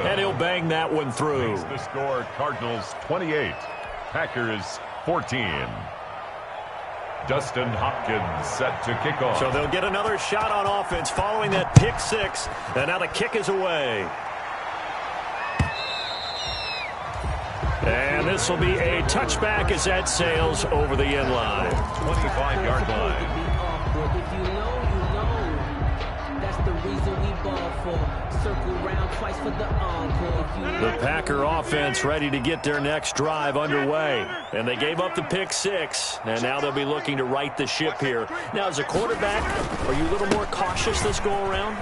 And he'll bang that one through. The score, Cardinals 28, Packers 14. Dustin Hopkins set to kick off. So they'll get another shot on offense following that pick six. And now the kick is away. And this will be a touchback as that sails over the end line. 25-yard line. If you know, you know. That's the reason we ball for. Circle round twice for the encore. The Packer offense ready to get their next drive underway. And they gave up the pick six. And now they'll be looking to right the ship here. Now, as a quarterback, are you a little more cautious this go around?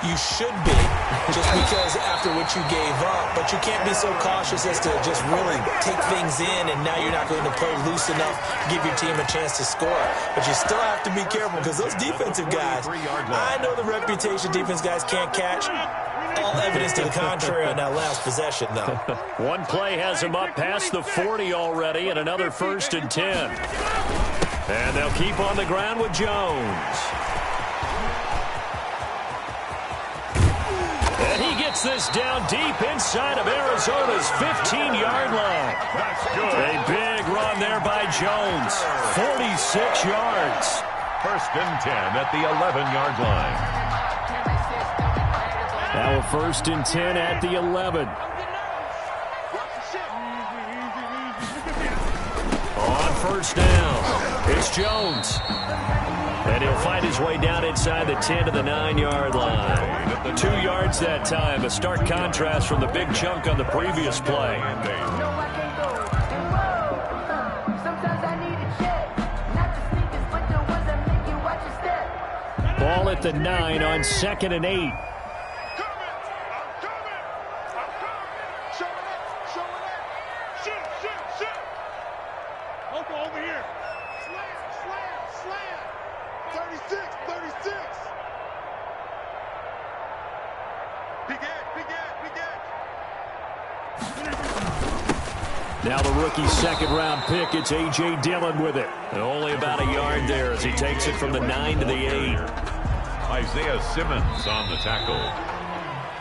You should be, just because after what you gave up. But you can't be so cautious as to just really take things in, and now you're not going to play loose enough to give your team a chance to score. But you still have to be careful, because those defensive guys, I know the reputation defense guys can't catch. All evidence to the contrary on that last possession, though. One play has him up past the 40 already, and another 1st and 10. And they'll keep on the ground with Jones. And he gets this down deep inside of Arizona's 15-yard line. That's good. A big run there by Jones. 46 yards. 1st and 10 at the 11-yard line. Now a 1st and 10 at the 11. On 1st down, it's Jones. And he'll find his way down inside the 10 to the 9-yard line. 2 yards that time. A stark contrast from the big chunk on the previous play. Ball at the 9 on 2nd and 8. Over here. Slam. 36. Big Ed. Now the rookie 2nd-round pick, it's A.J. Dillon with it. And only about a yard there as he takes it from the 9 to the 8. Isaiah Simmons on the tackle.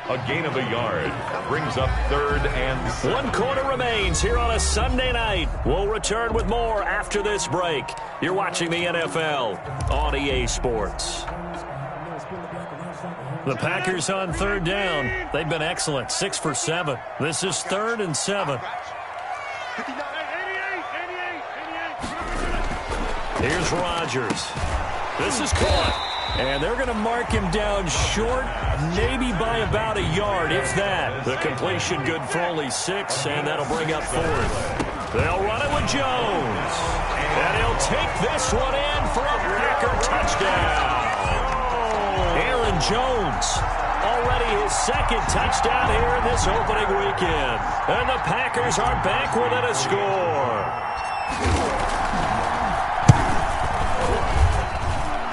A gain of a yard brings up 3rd and 7. 1 quarter remains here on a Sunday night. We'll return with more after this break. You're watching the NFL on EA Sports. The Packers on 3rd down. They've been excellent, 6 for 7. This is 3rd and 7. Here's Rodgers. This is caught. And they're going to mark him down short, maybe by about a yard, if that. The completion good for only 6, and that'll bring up 4th. They'll run it with Jones. And he'll take this one in for a Packer touchdown. Aaron Jones, already his 2nd touchdown here in this opening weekend. And the Packers are back within a score.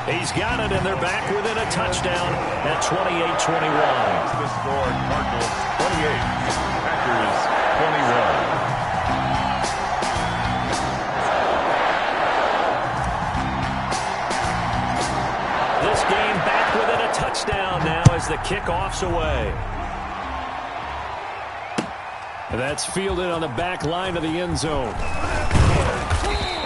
He's got it, and they're back within a touchdown at 28-21. The score, Cardinals 28, Packers 21. This game back within a touchdown now as the kickoff's away. And that's fielded on the back line of the end zone.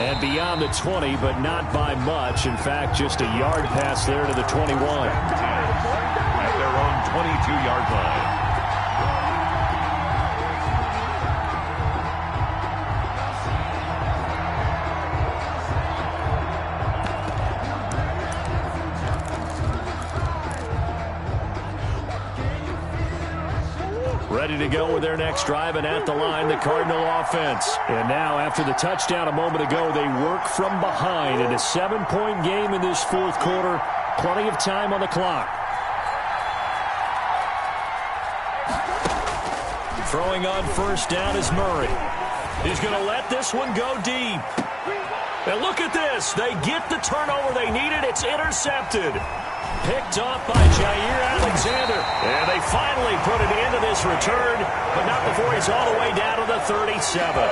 And beyond the 20, but not by much. In fact, just a yard pass there to the 21. At their own 22-yard line. Ready to go with their next drive, and at the line, the Cardinal offense. And now, after the touchdown a moment ago, they work from behind in a 7-point game in this 4th quarter. Plenty of time on the clock. Throwing on 1st down is Murray. He's going to let this one go deep. And look at this. They get the turnover they needed. It's intercepted. Picked off by Jair Alexander. And they finally put an end to this return, but not before he's all the way down to the 37.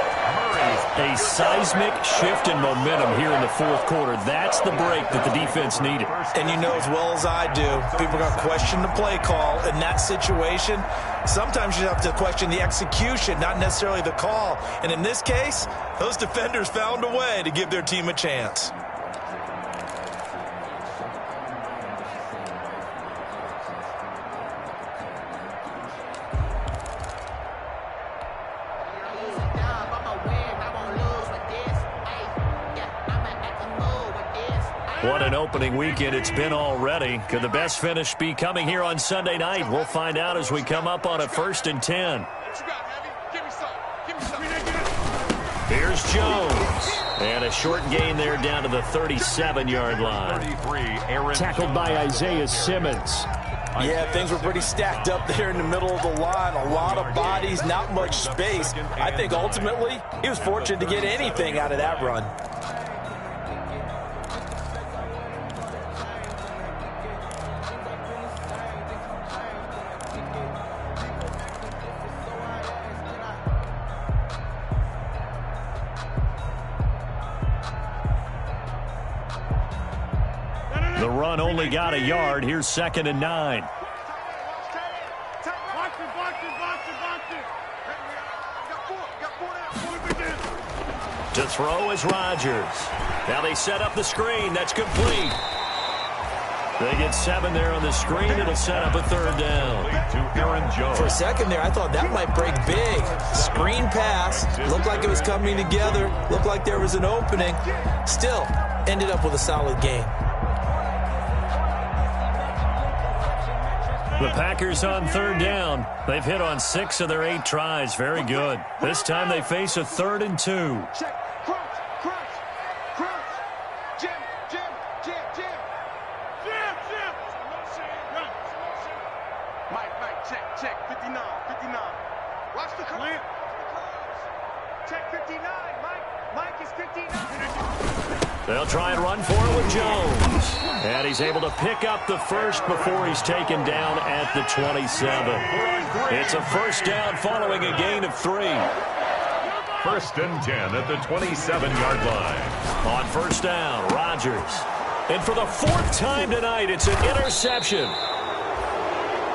A seismic shift in momentum here in the fourth quarter. That's the break that the defense needed. And you know as well as I do, people are going to question the play call in that situation. Sometimes you have to question the execution, not necessarily the call. And in this case, those defenders found a way to give their team a chance. What an opening weekend it's been already. Could the best finish be coming here on Sunday night? We'll find out as we come up on a 1st and 10. Here's Jones. And a short gain there down to the 37-yard line. Tackled by Isaiah Simmons. Yeah, things were pretty stacked up there in the middle of the line. A lot of bodies, not much space. I think ultimately he was fortunate to get anything out of that run. The run only got a yard. Here's 2nd and 9. To throw is Rodgers. Now they set up the screen. That's complete. They get 7 there on the screen. It'll set up a 3rd down. For a second there, I thought that might break big. Screen pass. Looked like it was coming together. Looked like there was an opening. Still, ended up with a solid gain. The Packers on 3rd down. They've hit on 6 of their 8 tries. Very good. This time they face a 3rd and 2. Check 59. Watch the clear. Check 59. Mike is 59. They'll try and run for it with Jones. And he's able to pick up the first before he's taken down at the 27. It's a 1st down following a gain of 3. 1st and 10 at the 27-yard line. On 1st down, Rodgers. And for the 4th time tonight, it's an interception.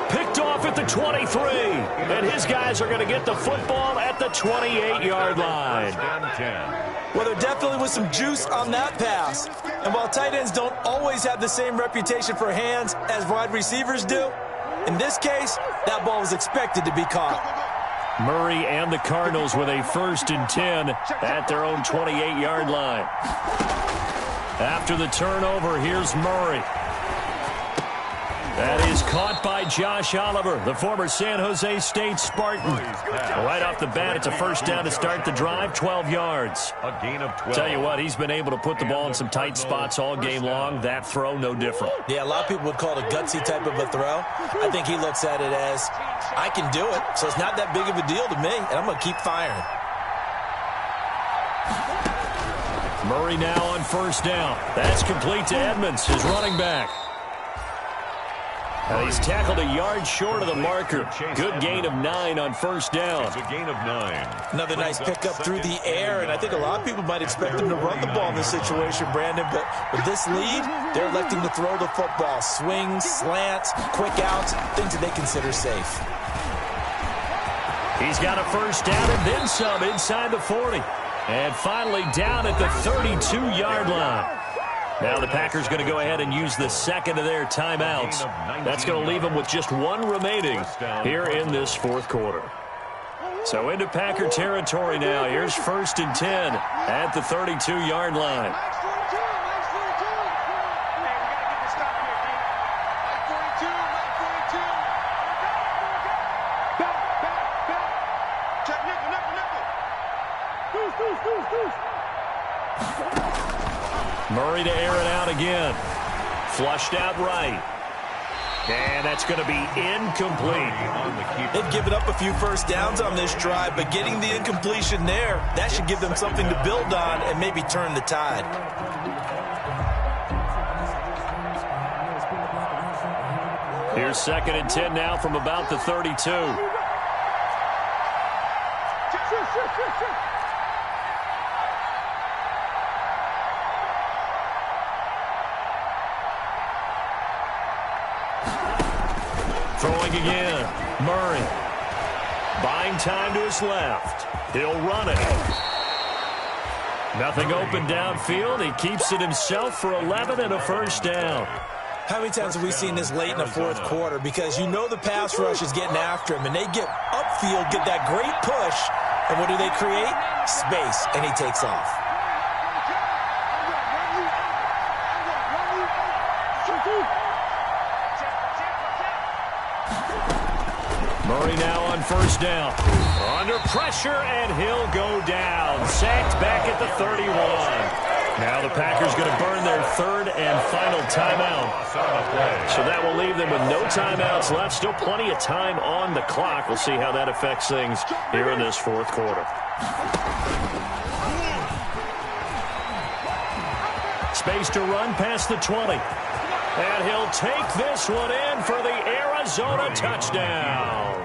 Picked off at the 23. And his guys are going to get the football at the 28-yard line. Well, there definitely was some juice on that pass. And while tight ends don't always have the same reputation for hands as wide receivers do, in this case, that ball was expected to be caught. Murray and the Cardinals with a 1st and 10 at their own 28-yard line. After the turnover, here's Murray. That is caught by Josh Oliver, the former San Jose State Spartan. Right off the bat, it's a 1st down to start the drive, 12 yards. A gain of 12. Tell you what, he's been able to put the ball in some tight spots all game long. That throw, no different. Yeah, a lot of people would call it a gutsy type of a throw. I think he looks at it as, I can do it, so it's not that big of a deal to me, and I'm going to keep firing. Murray now on 1st down. That's complete to Edmonds, his running back. And he's tackled a yard short of the marker. Good gain of 9 on 1st down. It's a gain of 9. Another nice pickup through the air, and I think a lot of people might expect him to run the ball in this situation, Brandon, but with this lead, they're electing to throw the football. Swings, slants, quick outs, things that they consider safe. He's got a 1st down and then some inside the 40. And finally down at the 32-yard line. Now the Packers going to go ahead and use the 2nd of their timeouts. That's going to leave them with just 1 remaining here in this 4th quarter. So into Packer territory now. Here's 1st and 10 at the 32-yard line. Murray to air it out again. Flushed out right. And that's going to be incomplete. They've given up a few 1st downs on this drive, but getting the incompletion there, that should give them something to build on and maybe turn the tide. Packers 2nd and 10 now from about the 32. Throwing again. Murray. Buying time to his left. He'll run it. Nothing open downfield. He keeps it himself for 11 and a first down. How many times have we seen this late in the fourth quarter? Because you know the pass rush is getting after him, and they get upfield, get that great push, and what do they create? Space, and he takes off. Murray now on first down. Under pressure, and he'll go down. Sacked back at the 31. Now the Packers going to burn their third and final timeout. So that will leave them with no timeouts left. Still plenty of time on the clock. We'll see how that affects things here in this fourth quarter. Space to run past the 20. And he'll take this one in for the Arizona touchdown.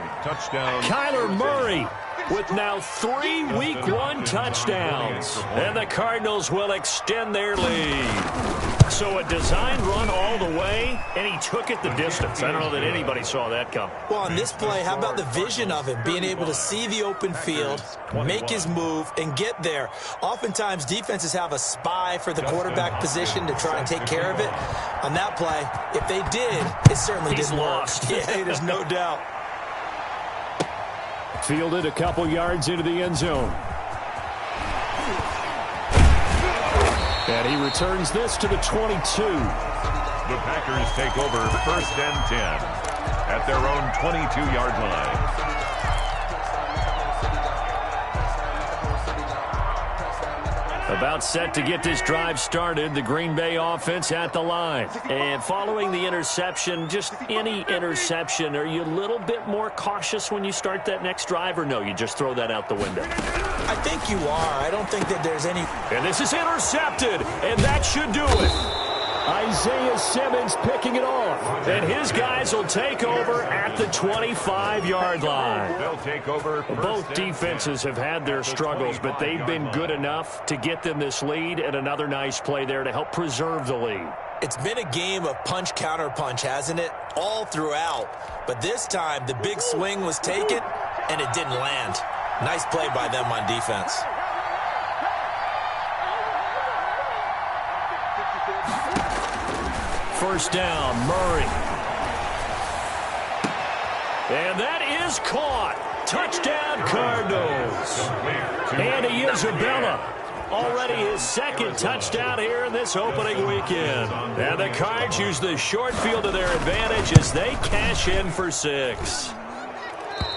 Kyler Murray with now 3 Week 1 touchdowns. And the Cardinals will extend their lead. So a designed run all the way, and he took it the distance. I don't know that anybody saw that come. Well, on this play, how about the vision of him, being able to see the open field, make his move, and get there. Oftentimes, defenses have a spy for the quarterback position to try and take care of it. On that play, if they did, it certainly didn't work. Yeah, there's no doubt. Fielded a couple yards into the end zone. And he returns this to the 22. The Packers take over 1st and 10 at their own 22-yard line. About set to get this drive started, the Green Bay offense at the line. And following the interception, just any interception, are you a little bit more cautious when you start that next drive, or no, you just throw that out the window? I think you are. I don't think that there's any... And this is intercepted, and that should do it. Isaiah Simmons picking it off. And his guys will take over at the 25-yard line. They'll take over. Both defenses have had their struggles, but they've been good enough to get them this lead, and another nice play there to help preserve the lead. It's been a game of punch-counter-punch, hasn't it? All throughout. But this time, the big swing was taken, and it didn't land. Nice play by them on defense. First down, Murray. And that is caught. Touchdown, Cardinals. Andy Isabella, already his second touchdown here in this opening weekend. And the Cards use the short field to their advantage as they cash in for 6.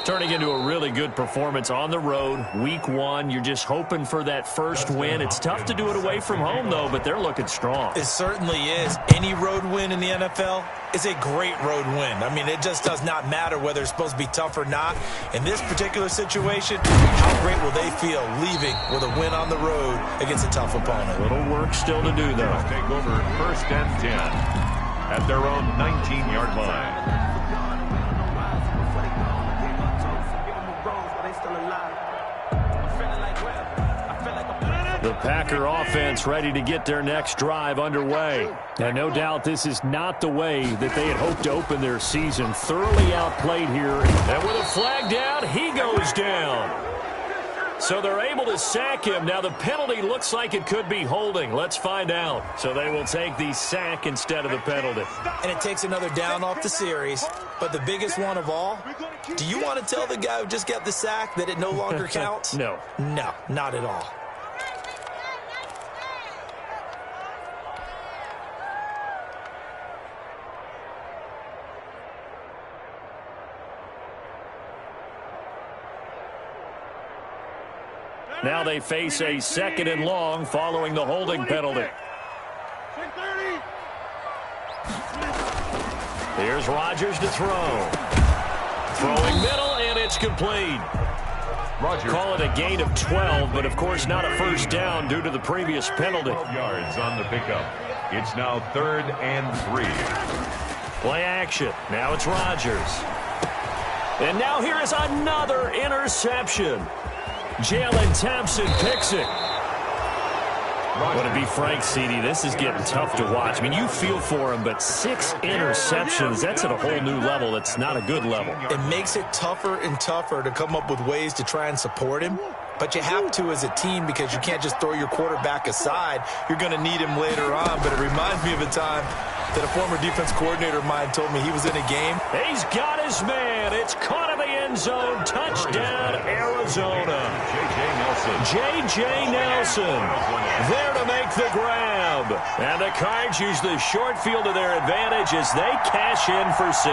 Turning into a really good performance on the road. Week 1, you're just hoping for that first win. It's tough to do it away from home, though, but they're looking strong. It certainly is. Any road win in the NFL is a great road win. I mean, it just does not matter whether it's supposed to be tough or not. In this particular situation, how great will they feel leaving with a win on the road against a tough opponent? A little work still to do, though. Take over 1st and 10 at their own 19-yard line. The Packer offense ready to get their next drive underway. And no doubt this is not the way that they had hoped to open their season. Thoroughly outplayed here. And with a flag down, he goes down. So they're able to sack him. Now the penalty looks like it could be holding. Let's find out. So they will take the sack instead of the penalty. And it takes another down off the series. But the biggest one of all, do you want to tell the guy who just got the sack that it no longer counts? No. No, not at all. Now they face a 2nd and long following the holding penalty. Here's Rodgers to throw. Throwing middle, and it's complete. Rodgers. Call it a gain of 12, but of course not a first down due to the previous penalty. 12 yards on the pickup. It's now 3rd and 3. Play action. Now it's Rodgers. And now here is another interception. Jalen Thompson picks it. Well, to be frank, CD, this is getting tough to watch. I mean, you feel for him, but 6 interceptions, that's at a whole new level. It's not a good level. It makes it tougher and tougher to come up with ways to try and support him. But you have to as a team because you can't just throw your quarterback aside. You're going to need him later on. But it reminds me of a time that a former defense coordinator of mine told me he was in a game. He's got his man. It's caught in the end zone. Touchdown, Arizona. J.J. Nelson there to make the grab. And the Cards use the short field to their advantage as they cash in for 6.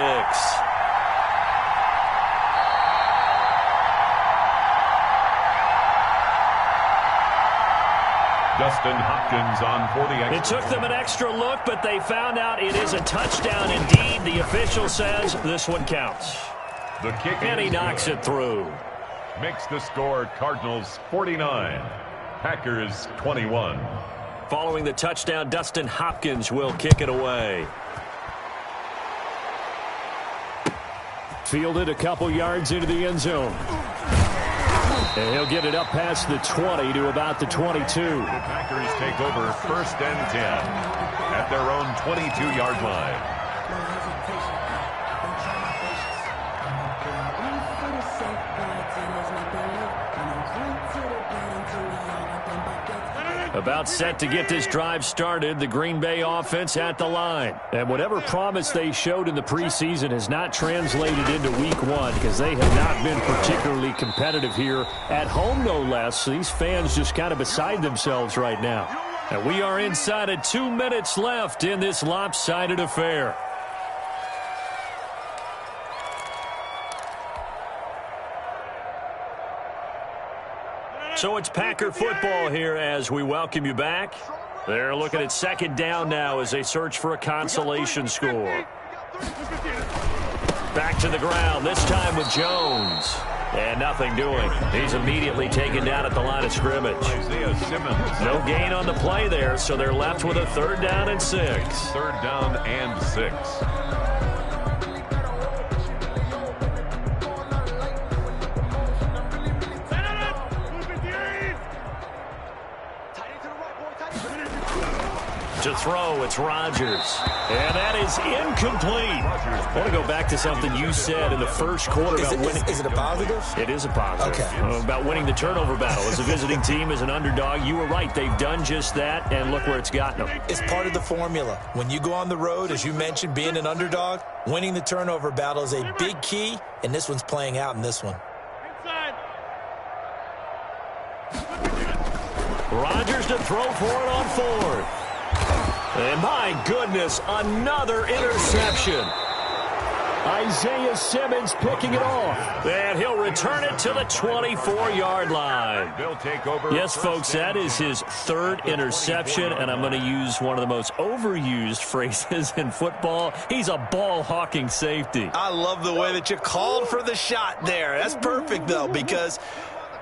Dustin Hopkins on for the extra. It took them an extra look, but they found out it is a touchdown indeed. The official says this one counts. The kick and he knocks it through. Makes the score Cardinals 49, Packers 21. Following the touchdown, Dustin Hopkins will kick it away. Fielded a couple yards into the end zone. And he'll get it up past the 20 to about the 22. The Packers take over 1st and 10 at their own 22-yard line. About set to get this drive started, the Green Bay offense at the line. And whatever promise they showed in the preseason has not translated into week 1 because they have not been particularly competitive here at home, no less. So these fans just kind of beside themselves right now. And we are inside of 2 minutes left in this lopsided affair. So it's Packer football here as we welcome you back. They're looking at 2nd down now as they search for a consolation score. Back to the ground, this time with Jones. And nothing doing. He's immediately taken down at the line of scrimmage. No gain on the play there, so they're left with a 3rd down and 6. 3rd down and 6. To throw, it's Rodgers. And that is incomplete. I want to go back to something you said in the first quarter about winning. Is it a positive? It is a positive. Okay. About winning the turnover battle. As a visiting team, as an underdog, you were right. They've done just that, and look where it's gotten them. It's part of the formula. When you go on the road, as you mentioned, being an underdog, winning the turnover battle is a big key, and this one's playing out in this one. Rodgers to throw for it on 4th. And my goodness, another interception. Isaiah Simmons picking it off. And he'll return it to the 24-yard line. They'll take over. Yes, folks, that is his 3rd interception, and I'm going to use one of the most overused phrases in football. He's a ball-hawking safety. I love the way that you called for the shot there. That's perfect, though, because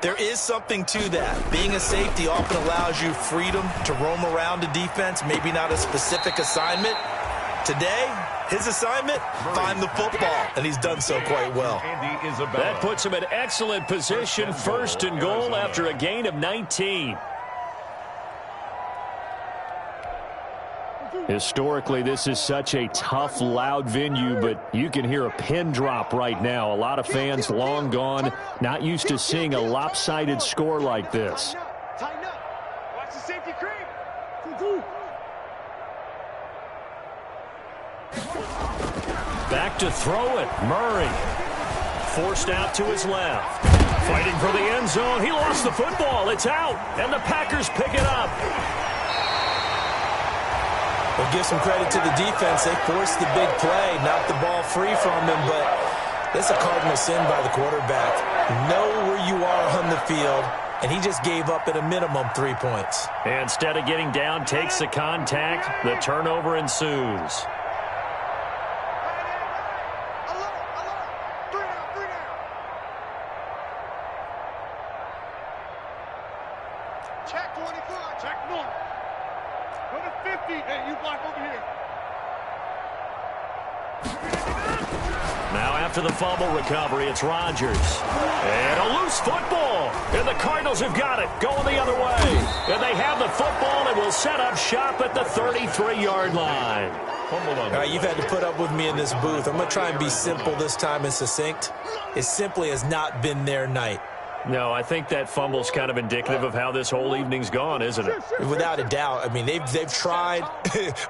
there is something to that. Being a safety often allows you freedom to roam around a defense, maybe not a specific assignment. Today, his assignment, find the football, and he's done so quite well. That puts him in excellent position, 1st and goal after a gain of 19. Historically, this is such a tough, loud venue, but you can hear a pin drop right now. A lot of fans long gone, not used to seeing a lopsided score like this. Tighten up. Watch the safety creep. Back to throw it. Murray forced out to his left. Fighting for the end zone. He lost the football. It's out, and the Packers pick it up. We'll give some credit to the defense. They forced the big play, knocked the ball free from him, but that's a cardinal sin by the quarterback. Know where you are on the field, and he just gave up at a minimum 3 points. And instead of getting down, takes the contact. The turnover ensues. Check 25. Check north. Go to 50. Hey, you block over here. Now after the fumble recovery, it's Rodgers. And a loose football. And the Cardinals have got it, going the other way. And they have the football and will set up shop at the 33-yard line. All right, you've had to put up with me in this booth. I'm going to try and be simple this time and succinct. It simply has not been their night. No, I think that fumble's kind of indicative of how this whole evening's gone, isn't it? Without a doubt. I mean, they've tried,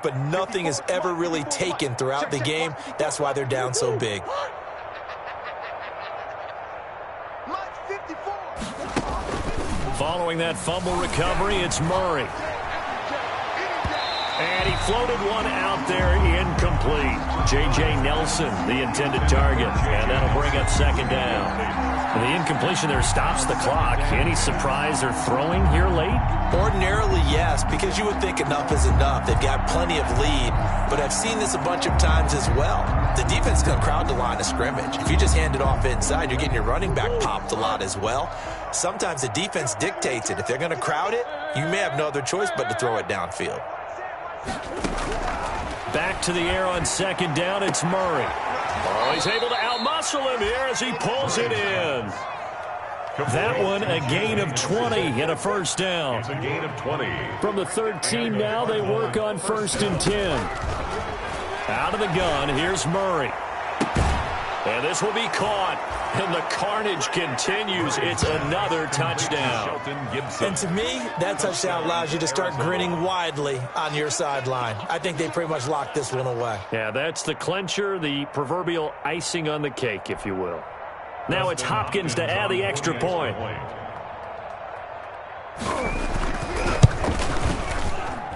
but nothing has ever really taken throughout the game. That's why they're down so big. Following that fumble recovery, it's Murray. And he floated one out there incomplete. J.J. Nelson, the intended target. And that'll bring up second down. And the incompletion there stops the clock. Any surprise they're throwing here late? Ordinarily, yes, because you would think enough is enough. They've got plenty of lead. But I've seen this a bunch of times as well. The defense is going to crowd the line of scrimmage. If you just hand it off inside, you're getting your running back popped a lot as well. Sometimes the defense dictates it. If they're going to crowd it, you may have no other choice but to throw it downfield. Back to the air on second down, it's Murray. Oh, he's able to outmuscle him here as he pulls it in. That one, a gain of 20 and a first down. It's a gain of 20. From the 13 now, they work on 1st and 10. Out of the gun, here's Murray. And this will be caught. And the carnage continues. It's another touchdown. And to me, that touchdown allows you to start grinning widely on your sideline. I think they pretty much locked this one away. Yeah, that's the clincher, the proverbial icing on the cake, if you will. Now it's Hopkins to add the extra point.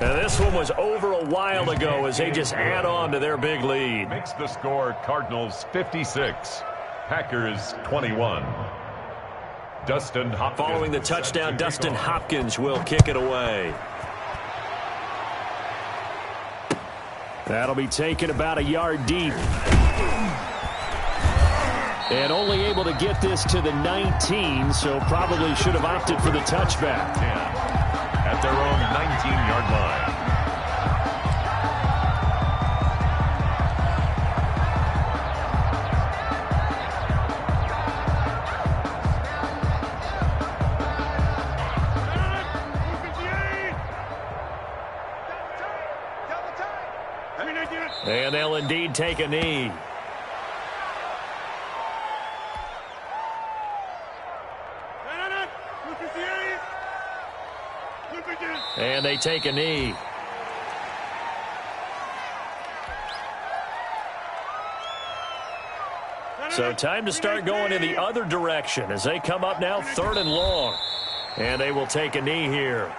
And this one was over a while ago as they just add on to their big lead. Makes the score Cardinals 56. Packers 21. Dustin Hopkins. Following the touchdown, Dustin Hopkins will kick it away. That'll be taken about a yard deep. And only able to get this to the 19, so probably should have opted for the touchback. 10 at their own 19-yard line. And they'll indeed take a knee. And they take a knee. So time to start going in the other direction as they come up now 3rd and long. And they will take a knee here.